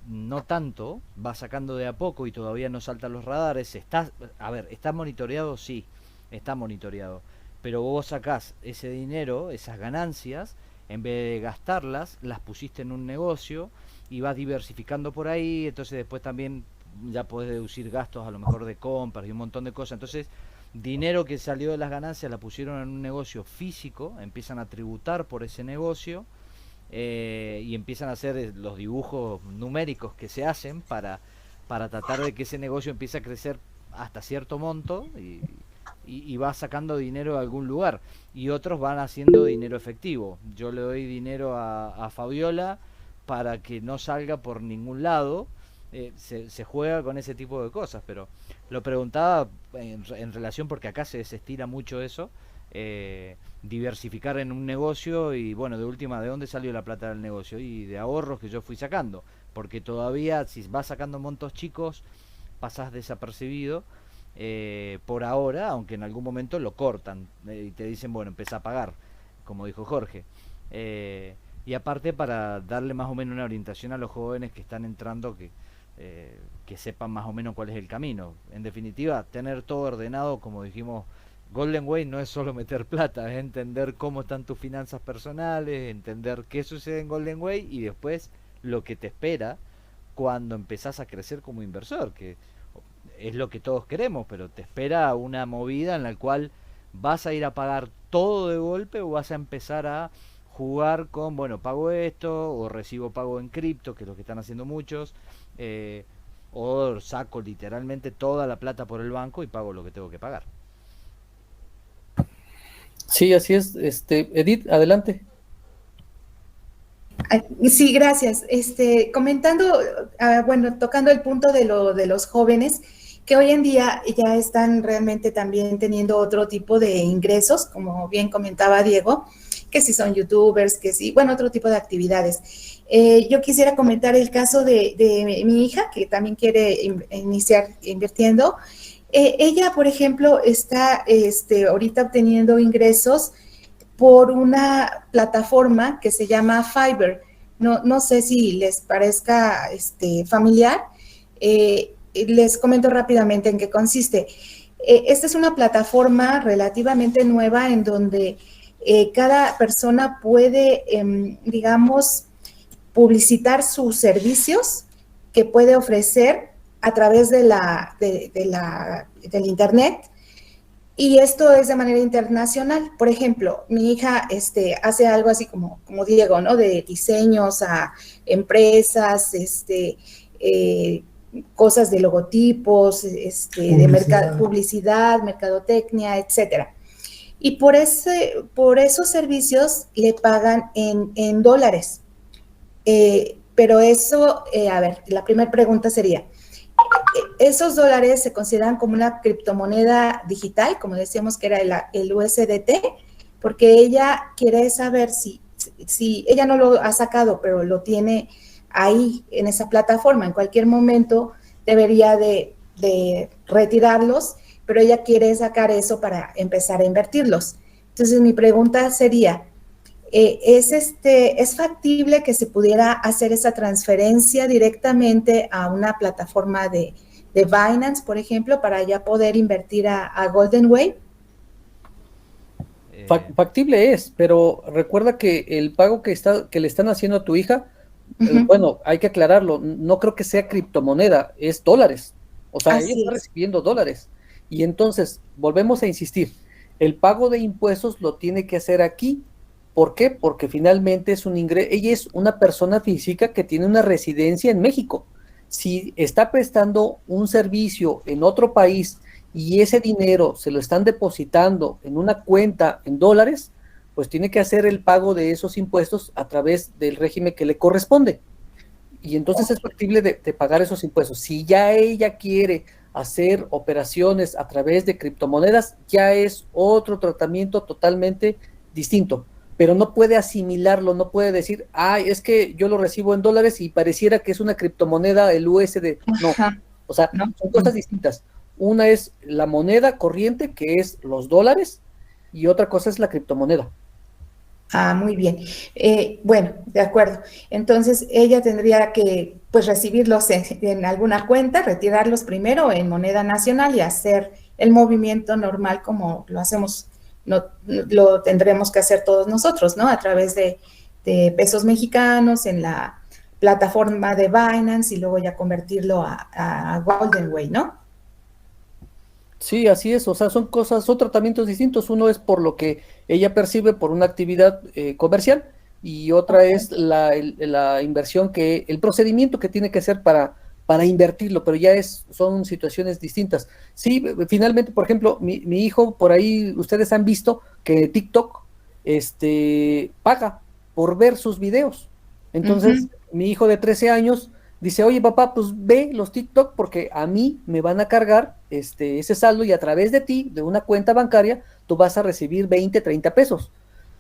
D: no tanto, va sacando de a poco y todavía no saltan los radares, está monitoreado, sí, está monitoreado, pero vos sacás ese dinero, esas ganancias, en vez de gastarlas, las pusiste en un negocio y vas diversificando por ahí, entonces después también ya podés deducir gastos a lo mejor de compras y un montón de cosas, entonces dinero que salió de las ganancias la pusieron en un negocio físico, empiezan a tributar por ese negocio, y empiezan a hacer los dibujos numéricos que se hacen para tratar de que ese negocio empiece a crecer hasta cierto monto y va sacando dinero de algún lugar y otros van haciendo dinero efectivo. Yo le doy dinero a Fabiola para que no salga por ningún lado, se juega con ese tipo de cosas, pero lo preguntaba en relación porque acá se desestila mucho eso, diversificar en un negocio y bueno, de última, ¿de dónde salió la plata del negocio? Y de ahorros que yo fui sacando, porque todavía si vas sacando montos chicos pasás desapercibido por ahora, aunque en algún momento lo cortan y te dicen, bueno, empezá a pagar, como dijo Jorge. Y aparte para darle más o menos una orientación a los jóvenes que están entrando, que sepan más o menos cuál es el camino. En definitiva, tener todo ordenado, como dijimos, Golden Way no es solo meter plata, es entender cómo están tus finanzas personales, entender qué sucede en Golden Way y después lo que te espera cuando empezás a crecer como inversor, que es lo que todos queremos, pero te espera una movida en la cual vas a ir a pagar todo de golpe o vas a empezar a jugar con, bueno, pago esto o recibo pago en cripto, que es lo que están haciendo muchos, o saco literalmente toda la plata por el banco y pago lo que tengo que pagar.
A: Sí, así es. Edith, adelante.
F: Sí, gracias. Comentando, bueno, tocando el punto de los jóvenes, que hoy en día ya están realmente también teniendo otro tipo de ingresos, como bien comentaba Diego, que si son youtubers, que sí, bueno, otro tipo de actividades. Yo quisiera comentar el caso de mi hija, que también quiere iniciar invirtiendo. Ella, por ejemplo, está ahorita obteniendo ingresos por una plataforma que se llama Fiverr. No sé si les parezca familiar. Les comento rápidamente en qué consiste. Esta es una plataforma relativamente nueva en donde cada persona puede, digamos, publicitar sus servicios que puede ofrecer a través del Internet. Y esto es de manera internacional. Por ejemplo, mi hija hace algo así como Diego, ¿no? De diseños a empresas, cosas de logotipos, publicidad, mercadotecnia, etcétera. Y por esos servicios le pagan en dólares. Pero eso, a ver, la primera pregunta sería, ¿esos dólares se consideran como una criptomoneda digital, como decíamos que era el USDT? Porque ella quiere saber si ella no lo ha sacado, pero lo tiene ahí en esa plataforma. En cualquier momento debería de retirarlos, pero ella quiere sacar eso para empezar a invertirlos. Entonces, mi pregunta sería, ¿es factible que se pudiera hacer esa transferencia directamente a una plataforma de Binance, por ejemplo, para ya poder invertir a Golden Way?
A: Factible es, pero recuerda que el pago que le están haciendo a tu hija, bueno, hay que aclararlo, no creo que sea criptomoneda, es dólares. O sea, ella está recibiendo dólares. Y entonces, volvemos a insistir, el pago de impuestos lo tiene que hacer aquí. ¿Por qué? Porque finalmente es un ingreso, ella es una persona física que tiene una residencia en México. Si está prestando un servicio en otro país y ese dinero se lo están depositando en una cuenta en dólares, pues tiene que hacer el pago de esos impuestos a través del régimen que le corresponde. Y entonces es factible de pagar esos impuestos. Si ya ella quiere hacer operaciones a través de criptomonedas, ya es otro tratamiento totalmente distinto. Pero no puede asimilarlo, no puede decir, es que yo lo recibo en dólares y pareciera que es una criptomoneda el USD. No, o sea, son cosas distintas. Una es la moneda corriente, que es los dólares, y otra cosa es la criptomoneda.
F: Muy bien. Bueno, de acuerdo. Entonces, ella tendría que, pues, recibirlos en alguna cuenta, retirarlos primero en moneda nacional y hacer el movimiento normal como lo hacemos. No, lo tendremos que hacer todos nosotros, ¿no? A través de pesos mexicanos en la plataforma de Binance y luego ya convertirlo a Golden Way, ¿no?
A: Sí, así es, o sea, son tratamientos distintos. Uno es por lo que ella percibe por una actividad comercial y otra es la inversión el procedimiento que tiene que hacer para invertirlo, pero ya son situaciones distintas. Sí, finalmente, por ejemplo, mi hijo, por ahí ustedes han visto que TikTok paga por ver sus videos. Entonces, mi hijo de 13 años dice, oye papá, pues ve los TikTok porque a mí me van a cargar ese saldo y a través de ti, de una cuenta bancaria, tú vas a recibir 20, 30 pesos.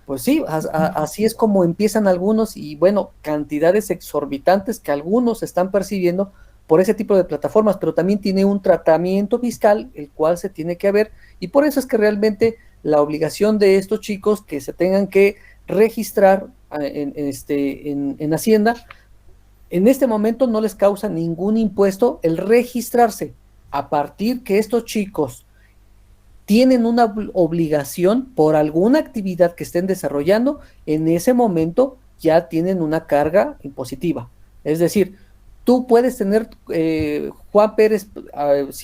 A: Pues sí, así es como empiezan algunos y bueno, cantidades exorbitantes que algunos están percibiendo por ese tipo de plataformas, pero también tiene un tratamiento fiscal el cual se tiene que ver y por eso es que realmente la obligación de estos chicos que se tengan que registrar en Hacienda, en este momento no les causa ningún impuesto el registrarse. A partir que estos chicos tienen una obligación por alguna actividad que estén desarrollando, en ese momento ya tienen una carga impositiva. Es decir, tú puedes tener, Juan Pérez,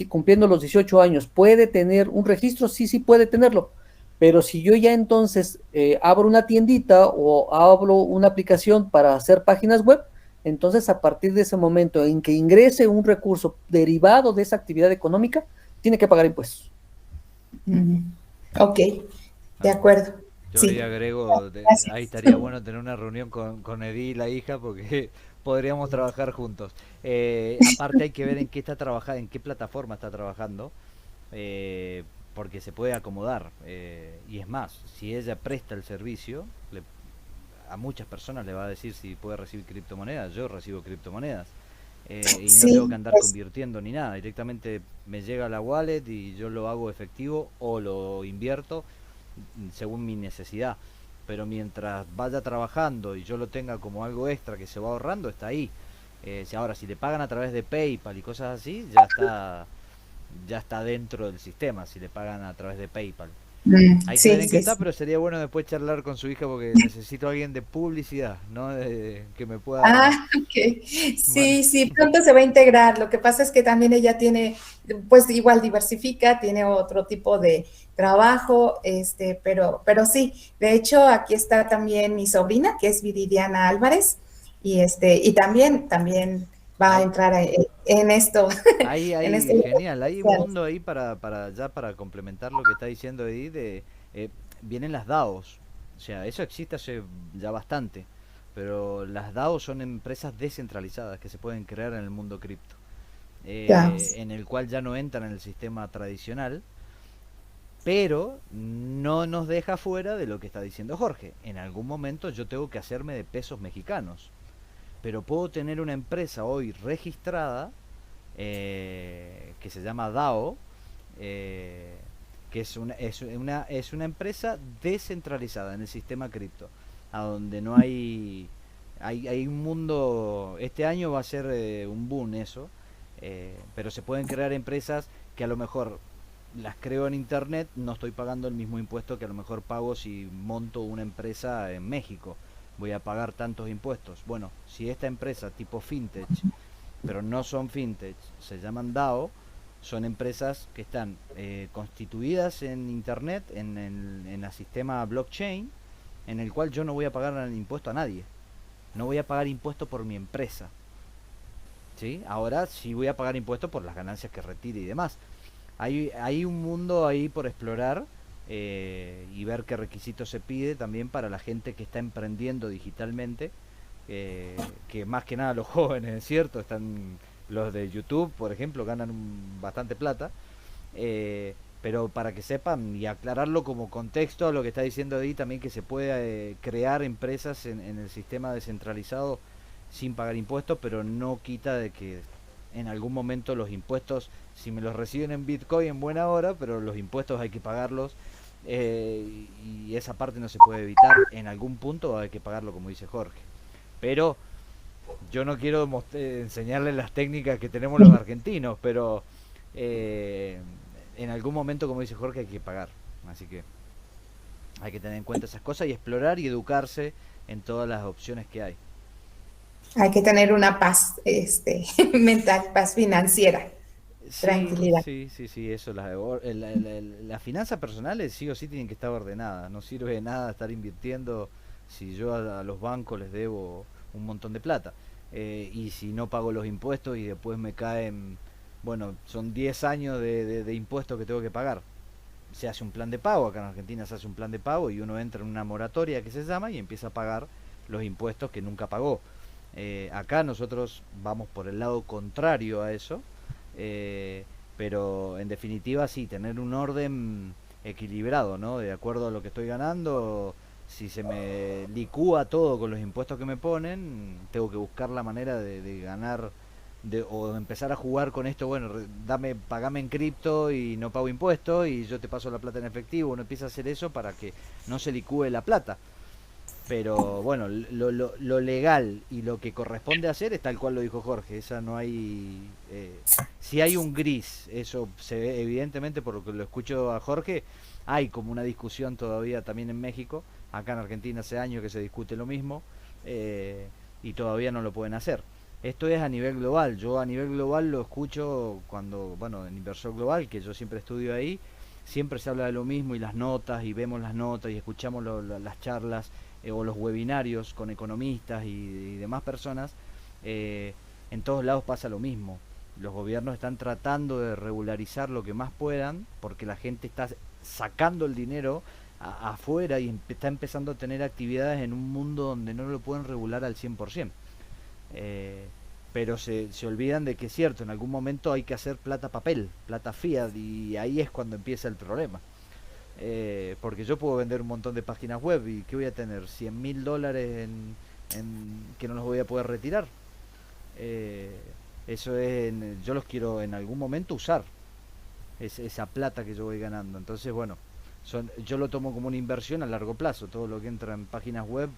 A: cumpliendo los 18 años, ¿puede tener un registro? Sí puede tenerlo. Pero si yo ya entonces abro una tiendita o abro una aplicación para hacer páginas web, entonces a partir de ese momento en que ingrese un recurso derivado de esa actividad económica, tiene que pagar impuestos.
F: Ok, de acuerdo.
D: Yo ahí agrego, ahí estaría bueno tener una reunión con Edith y la hija porque podríamos trabajar juntos. Aparte hay que ver en qué está trabajando, en qué plataforma está trabajando, porque se puede acomodar. Y es más, si ella presta el servicio, a muchas personas le va a decir si puede recibir criptomonedas. Yo recibo criptomonedas y no tengo que andar convirtiendo ni nada, directamente me llega la wallet y yo lo hago efectivo o lo invierto según mi necesidad, pero mientras vaya trabajando y yo lo tenga como algo extra que se va ahorrando, está ahí. Ahora si le pagan a través de PayPal y cosas así, ya está dentro del sistema, si le pagan a través de PayPal. Hay que
F: Sí,
D: ver en qué
F: sí,
D: está,
F: sí.
D: pero sería bueno después charlar con su hija porque necesito a alguien de publicidad, ¿no? Que me pueda...
F: Ok.
D: Bueno,
F: Sí, sí, pronto se va a integrar. Lo que pasa es que también ella tiene, pues igual diversifica, tiene otro tipo de trabajo, pero sí, de hecho, aquí está también mi sobrina, que es Viridiana Álvarez, y también va a
D: hay,
F: entrar en esto, en esto.
D: genial, hay un mundo ahí para complementar lo que está diciendo Edith, eh, vienen las DAOs, o sea, eso existe hace ya bastante, pero las DAOs son empresas descentralizadas que se pueden crear en el mundo cripto,
F: Ya.
D: en el cual ya no entran en el sistema tradicional, pero no nos deja fuera de lo que está diciendo Jorge. En algún momento yo tengo que hacerme de pesos mexicanos, pero puedo tener una empresa hoy registrada que se llama DAO, eh, que es una empresa descentralizada en el sistema cripto, a donde no hay un mundo, este año va a ser un boom eso, pero se pueden crear empresas que a lo mejor las creo en internet, no estoy pagando el mismo impuesto que a lo mejor pago si monto una empresa en México. Voy a pagar tantos impuestos. Bueno, si esta empresa tipo fintech, pero no son fintech, se llaman DAO, son empresas que están constituidas en internet, en el sistema blockchain, en el cual yo no voy a pagar el impuesto a nadie. No voy a pagar impuesto por mi empresa. ¿Sí? Ahora sí voy a pagar impuestos por las ganancias que retire y demás. Hay un mundo ahí por explorar y ver qué requisitos se pide también para la gente que está emprendiendo digitalmente, que más que nada los jóvenes, es cierto, están los de YouTube, por ejemplo, ganan bastante plata, pero para que sepan y aclararlo como contexto a lo que está diciendo ahí también, que se puede crear empresas en el sistema descentralizado sin pagar impuestos, pero no quita de que en algún momento los impuestos, si me los reciben en Bitcoin en buena hora, pero los impuestos hay que pagarlos, y esa parte no se puede evitar, en algún punto hay que pagarlo como dice Jorge. Pero yo no quiero enseñarles las técnicas que tenemos los argentinos, pero en algún momento, como dice Jorge, hay que pagar. Así que hay que tener en cuenta esas cosas y explorar y educarse en todas las opciones que hay.
F: Hay que tener una paz, mental, paz financiera,
D: Sí,
F: tranquilidad.
D: sí, eso, las finanzas personales sí o sí tienen que estar ordenadas, no sirve de nada estar invirtiendo si yo a los bancos les debo un montón de plata, y si no pago los impuestos y después me caen, bueno, son 10 años de impuestos que tengo que pagar. Se hace un plan de pago, acá en Argentina se hace un plan de pago y uno entra en una moratoria que se llama y empieza a pagar los impuestos que nunca pagó. Acá nosotros vamos por el lado contrario a eso, eh, pero en definitiva sí, tener un orden equilibrado, ¿no? De acuerdo a lo que estoy ganando, si se me licúa todo con los impuestos que me ponen, tengo que buscar la manera de ganar, o empezar a jugar con esto, bueno, pagame en cripto y no pago impuestos y yo te paso la plata en efectivo. Uno empieza a hacer eso para que no se licúe la plata. Pero bueno, lo legal y lo que corresponde hacer es tal cual lo dijo Jorge. Esa no hay. Si hay un gris, eso se ve evidentemente por lo que lo escucho a Jorge. Hay como una discusión todavía también en México. Acá en Argentina hace años que se discute lo mismo, y todavía no lo pueden hacer. Esto es a nivel global. Yo a nivel global lo escucho cuando, bueno, en Inversor Global, que yo siempre estudio ahí, siempre se habla de lo mismo y las notas y vemos las notas y escuchamos las charlas, o los webinarios con economistas y demás personas. En todos lados pasa lo mismo. Los gobiernos están tratando de regularizar lo que más puedan porque la gente está sacando el dinero afuera y está empezando a tener actividades en un mundo donde no lo pueden regular al 100%. Pero se olvidan de que es cierto, en algún momento hay que hacer plata papel, plata fiat, y ahí es cuando empieza el problema. Porque yo puedo vender un montón de páginas web y ¿qué voy a tener? $100.000 que no los voy a poder retirar. Eso es, yo los quiero en algún momento usar, esa plata que yo voy ganando. Entonces, bueno, yo lo tomo como una inversión a largo plazo. Todo lo que entra en páginas web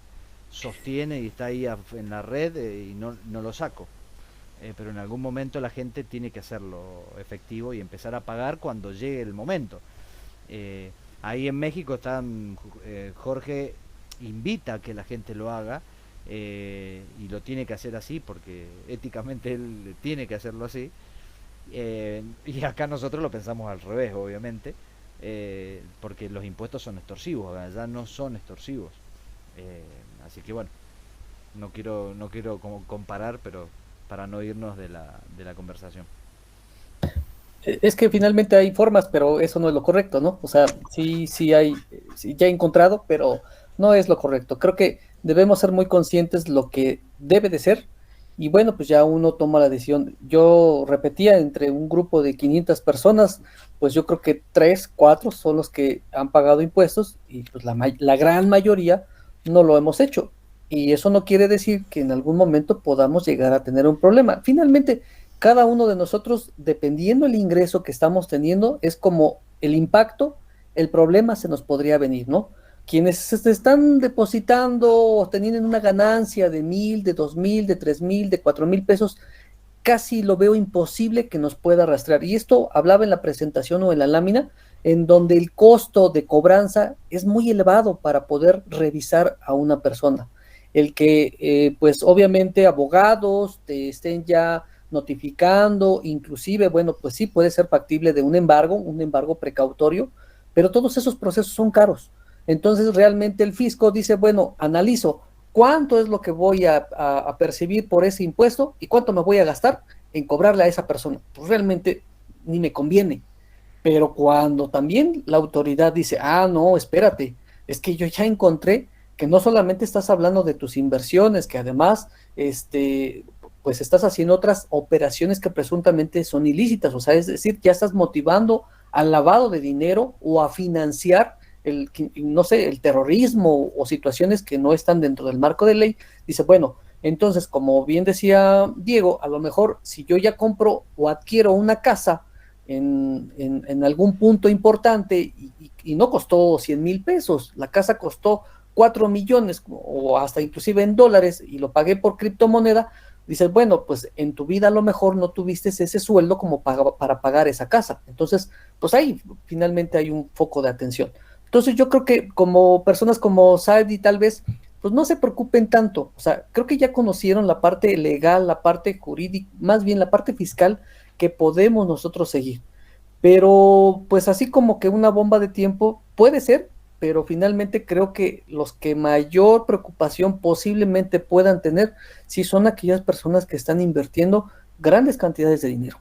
D: sostiene y está ahí en la red, y no lo saco. Pero en algún momento la gente tiene que hacerlo efectivo y empezar a pagar cuando llegue el momento. Ahí en México Jorge invita a que la gente lo haga, y lo tiene que hacer así porque éticamente él tiene que hacerlo así. Y acá nosotros lo pensamos al revés, obviamente, porque los impuestos son extorsivos, allá no son extorsivos. Así que bueno, no quiero como comparar, pero para no irnos de la conversación.
A: Es que finalmente hay formas, pero eso no es lo correcto, ¿no? O sea, sí hay, sí, ya he encontrado, pero no es lo correcto. Creo que debemos ser muy conscientes lo que debe de ser, y bueno, pues ya uno toma la decisión. Yo repetía, entre un grupo de 500 personas, pues yo creo que 3, 4 son los que han pagado impuestos, y pues la gran mayoría no lo hemos hecho. Y eso no quiere decir que en algún momento podamos llegar a tener un problema. Finalmente, cada uno de nosotros, dependiendo el ingreso que estamos teniendo, es como el impacto, el problema se nos podría venir, ¿no? Quienes se están depositando o teniendo una ganancia de 1,000, de 2,000, de 3,000, de 4,000 pesos, casi lo veo imposible que nos pueda rastrear. Y esto hablaba en la presentación o en la lámina, en donde el costo de cobranza es muy elevado para poder revisar a una persona. El que, pues obviamente, abogados te estén ya notificando, inclusive, bueno, pues sí puede ser factible de un embargo precautorio, pero todos esos procesos son caros. Entonces realmente el fisco dice, bueno, analizo cuánto es lo que voy a percibir por ese impuesto y cuánto me voy a gastar en cobrarle a esa persona. Pues realmente ni me conviene. Pero cuando también la autoridad dice, no, espérate, es que yo ya encontré que no solamente estás hablando de tus inversiones, que además, pues estás haciendo otras operaciones que presuntamente son ilícitas, o sea, es decir, ya estás motivando al lavado de dinero o a financiar no sé, el terrorismo o situaciones que no están dentro del marco de ley. Dice, bueno, entonces, como bien decía Diego, a lo mejor si yo ya compro o adquiero una casa en algún punto importante y no costó 100,000 pesos, la casa costó 4 millones o hasta inclusive en dólares y lo pagué por criptomoneda, dices, bueno, pues en tu vida a lo mejor no tuviste ese sueldo como para pagar esa casa. Entonces, pues ahí finalmente hay un foco de atención. Entonces yo creo que como personas como Said y tal vez, pues no se preocupen tanto. O sea, creo que ya conocieron la parte legal, la parte jurídica, más bien la parte fiscal que podemos nosotros seguir. Pero pues así como que una bomba de tiempo puede ser, pero finalmente creo que los que mayor preocupación posiblemente puedan tener, sí son aquellas personas que están invirtiendo grandes cantidades de dinero.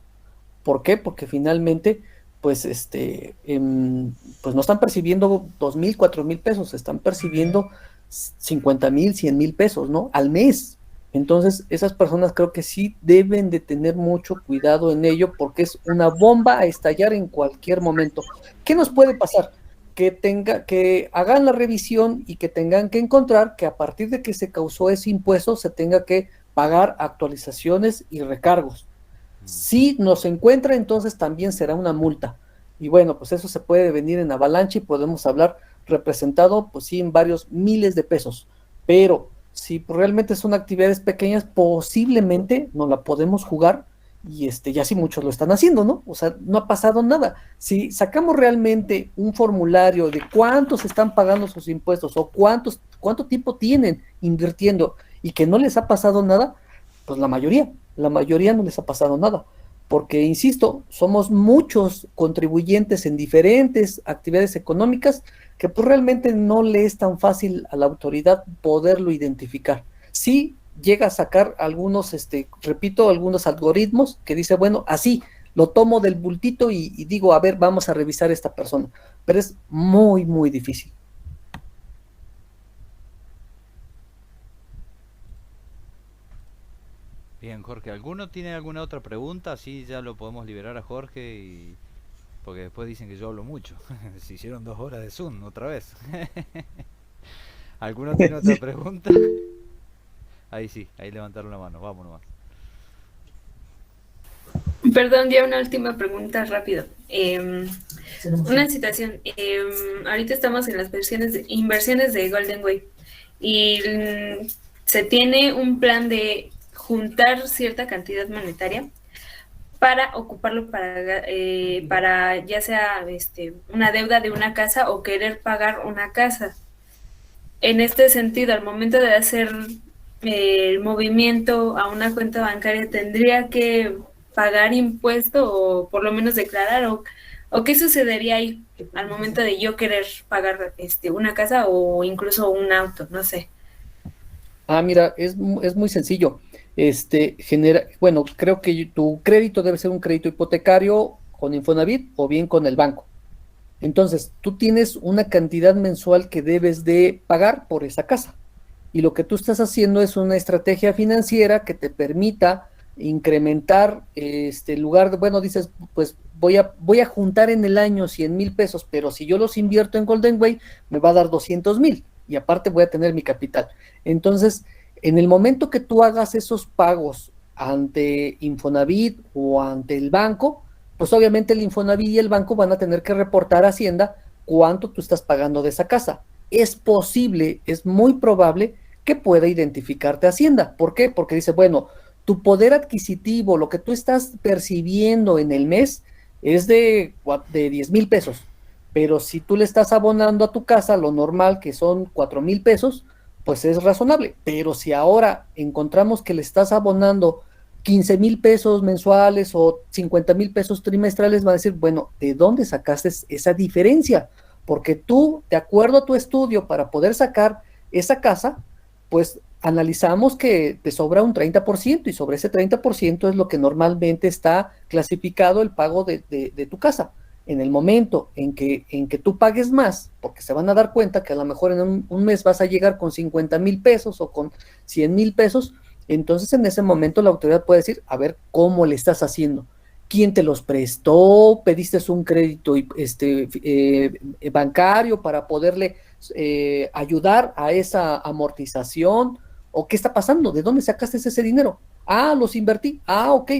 A: ¿Por qué? Porque finalmente, pues, pues no están percibiendo 2,000, 4,000 pesos, están percibiendo 50,000, 100,000 pesos, ¿no? Al mes. Entonces, esas personas creo que sí deben de tener mucho cuidado en ello, porque es una bomba a estallar en cualquier momento. ¿Qué nos puede pasar? Que hagan la revisión y que tengan que encontrar que a partir de que se causó ese impuesto se tenga que pagar actualizaciones y recargos. Si nos encuentra, entonces también será una multa. Y bueno, pues eso se puede venir en avalancha y podemos hablar representado, pues sí, en varios miles de pesos. Pero si realmente son actividades pequeñas, posiblemente no la podemos jugar y ya sí muchos lo están haciendo, ¿no? O sea, no ha pasado nada. Si sacamos realmente un formulario de cuántos están pagando sus impuestos o cuánto tiempo tienen invirtiendo y que no les ha pasado nada, pues la mayoría no les ha pasado nada, porque, insisto, somos muchos contribuyentes en diferentes actividades económicas que pues realmente no le es tan fácil a la autoridad poderlo identificar. Sí llega a sacar algunos, repito, algunos algoritmos que dice, bueno, así, lo tomo del bultito y digo, a ver, vamos a revisar a esta persona, pero es muy, muy difícil.
D: Bien, Jorge, ¿alguno tiene alguna otra pregunta? Así ya lo podemos liberar a Jorge, porque después dicen que yo hablo mucho. Se hicieron 2 horas de Zoom otra vez. ¿Alguno tiene otra pregunta? Ahí sí, ahí levantaron la mano, vamos nomás.
H: Perdón, ya una última pregunta rápido. Una situación, ahorita estamos en las inversiones de Golden Way y se tiene un plan de juntar cierta cantidad monetaria para ocuparlo para ya sea una deuda de una casa o querer pagar una casa. En este sentido, al momento de hacer el movimiento a una cuenta bancaria, ¿tendría que pagar impuesto o por lo menos declarar? ¿O qué sucedería ahí al momento de yo querer pagar una casa o incluso un auto? No sé.
A: Ah, mira, es muy sencillo. Bueno, creo que tu crédito debe ser un crédito hipotecario con Infonavit o bien con el banco. Entonces, tú tienes una cantidad mensual que debes de pagar por esa casa. Y lo que tú estás haciendo es una estrategia financiera que te permita incrementar lugar de, bueno, dices, pues voy a juntar en el año 100,000 pesos, pero si yo los invierto en Golden Way, me va a dar 200,000 y aparte voy a tener mi capital. Entonces, en el momento que tú hagas esos pagos ante Infonavit o ante el banco, pues obviamente el Infonavit y el banco van a tener que reportar a Hacienda cuánto tú estás pagando de esa casa. Es posible, es muy probable que pueda identificarte Hacienda. ¿Por qué? Porque dice, bueno, tu poder adquisitivo, lo que tú estás percibiendo en el mes es de 10,000 pesos, pero si tú le estás abonando a tu casa lo normal, que son 4,000 pesos, pues es razonable. Pero si ahora encontramos que le estás abonando 15,000 pesos mensuales o 50,000 pesos trimestrales, va a decir, bueno, ¿de dónde sacaste esa diferencia? Porque tú, de acuerdo a tu estudio, para poder sacar esa casa, pues analizamos que te sobra un 30% y sobre ese 30% es lo que normalmente está clasificado el pago de tu casa. En el momento en que tú pagues más, porque se van a dar cuenta que a lo mejor en un mes vas a llegar con 50,000 pesos o con 100,000 pesos, entonces en ese momento la autoridad puede decir, a ver, ¿cómo le estás haciendo? ¿Quién te los prestó? ¿Pediste un crédito bancario para poderle ayudar a esa amortización? ¿O qué está pasando? ¿De dónde sacaste ese dinero? Ah, los invertí. Ah, ok.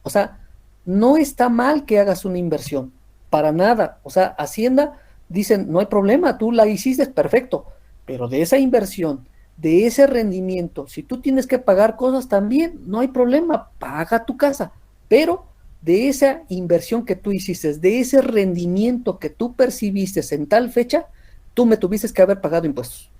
A: O sea, no está mal que hagas una inversión, para nada. O sea, Hacienda dicen, no hay problema, tú la hiciste perfecto, pero de esa inversión, de ese rendimiento, si tú tienes que pagar cosas también, no hay problema, paga tu casa, pero de esa inversión que tú hiciste, de ese rendimiento que tú percibiste en tal fecha, tú me tuviste que haber pagado impuestos.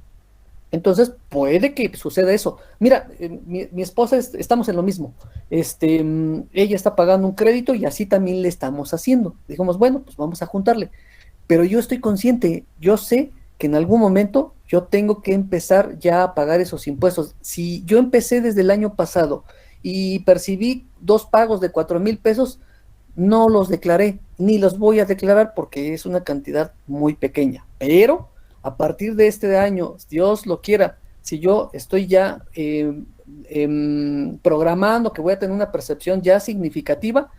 A: Entonces, puede que suceda eso. Mira, mi esposa, estamos en lo mismo. Ella está pagando un crédito y así también le estamos haciendo. Dijimos, bueno, pues vamos a juntarle. Pero yo estoy consciente, yo sé que en algún momento yo tengo que empezar ya a pagar esos impuestos. Si yo empecé desde el año pasado y percibí 2 pagos de 4,000 pesos, no los declaré, ni los voy a declarar porque es una cantidad muy pequeña. Pero a partir de este año, Dios lo quiera, si yo estoy ya programando que voy a tener una percepción ya significativa,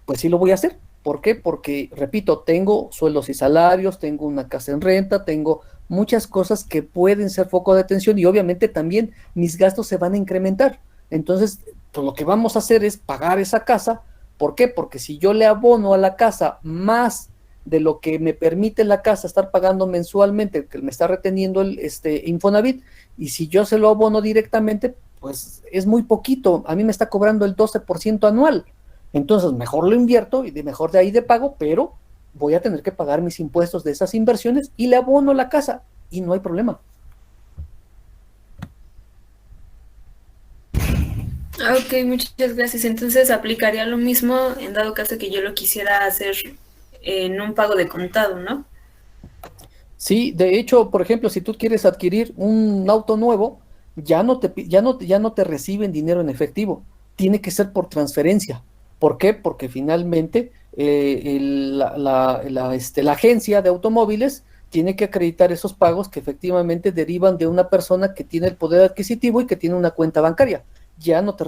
A: pues sí lo voy a hacer. ¿Por qué? Porque, repito, tengo sueldos y salarios, tengo una casa en renta, tengo muchas cosas que pueden ser foco de atención y obviamente también mis gastos se van a incrementar. Entonces, pues lo que vamos a hacer es pagar esa casa. ¿Por qué? Porque si yo le abono a la casa más de lo que me permite la casa estar pagando mensualmente, que me está reteniendo el Infonavit, y si yo se lo abono directamente, pues es muy poquito, a mí me está cobrando el 12% anual, entonces mejor lo invierto y mejor de ahí de pago, pero voy a tener que pagar mis impuestos de esas inversiones y le abono la casa, y no hay problema.
H: Ok, muchas gracias. Entonces aplicaría lo mismo en dado caso que yo lo quisiera hacer en un pago de contado, ¿no?
A: Sí, de hecho, por ejemplo, si tú quieres adquirir un auto nuevo, ya no te reciben dinero en efectivo, tiene que ser por transferencia. ¿Por qué? Porque finalmente la agencia de automóviles tiene que acreditar esos pagos que efectivamente derivan de una persona que tiene el poder adquisitivo y que tiene una cuenta bancaria. Ya no te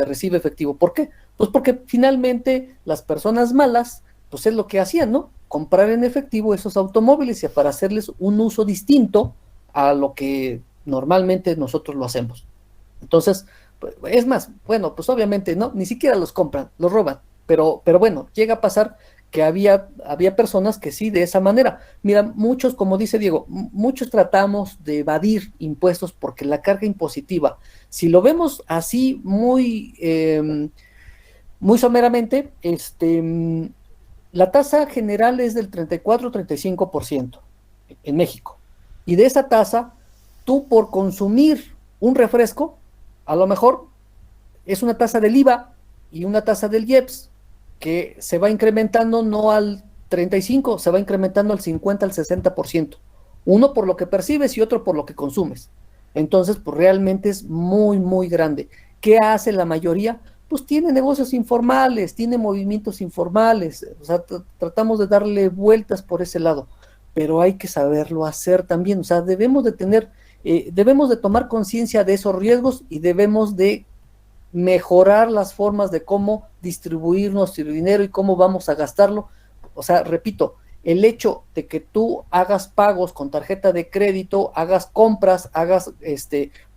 A: recibe efectivo. ¿Por qué? Pues porque finalmente las personas malas, pues es lo que hacían, ¿no? Comprar en efectivo esos automóviles y para hacerles un uso distinto a lo que normalmente nosotros lo hacemos. Entonces, es más, bueno, pues obviamente no, ni siquiera los compran, los roban, pero bueno, llega a pasar que había personas que sí, de esa manera. Mira, muchos, como dice Diego, muchos tratamos de evadir impuestos porque la carga impositiva, si lo vemos así muy Muy someramente, la tasa general es del 34-35% en México. Y de esa tasa, tú por consumir un refresco, a lo mejor es una tasa del IVA y una tasa del IEPS, que se va incrementando no al 35, se va incrementando al 50, al 60%. Uno por lo que percibes y otro por lo que consumes. Entonces, pues realmente es muy, muy grande. ¿Qué hace la mayoría? Pues tiene negocios informales, tiene movimientos informales. O sea, tratamos de darle vueltas por ese lado, pero hay que saberlo hacer también. O sea, debemos de tomar conciencia de esos riesgos y debemos de mejorar las formas de cómo distribuir nuestro dinero y cómo vamos a gastarlo. O sea, repito, el hecho de que tú hagas pagos con tarjeta de crédito, hagas compras,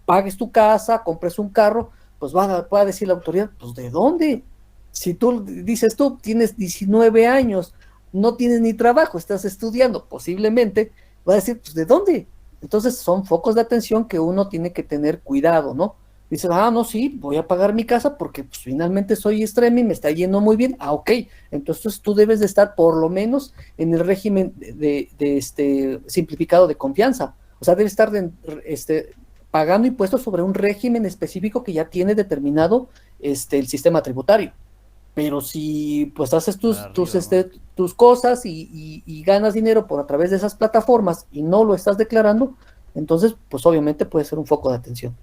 A: pagues tu casa, compres un carro, pues va a decir la autoridad, pues ¿de dónde? Si tú dices, tú tienes 19 años, no tienes ni trabajo, estás estudiando, posiblemente, va a decir, pues ¿de dónde? Entonces son focos de atención que uno tiene que tener cuidado, ¿no? Dices, no, sí, voy a pagar mi casa porque pues, finalmente soy extremo y me está yendo muy bien. Ok, entonces tú debes de estar por lo menos en el régimen de simplificado de confianza. O sea, debes estar pagando impuestos sobre un régimen específico que ya tiene determinado el sistema tributario. Pero si pues haces tus cosas y ganas dinero por a través de esas plataformas y no lo estás declarando, entonces pues obviamente puede ser un foco de atención.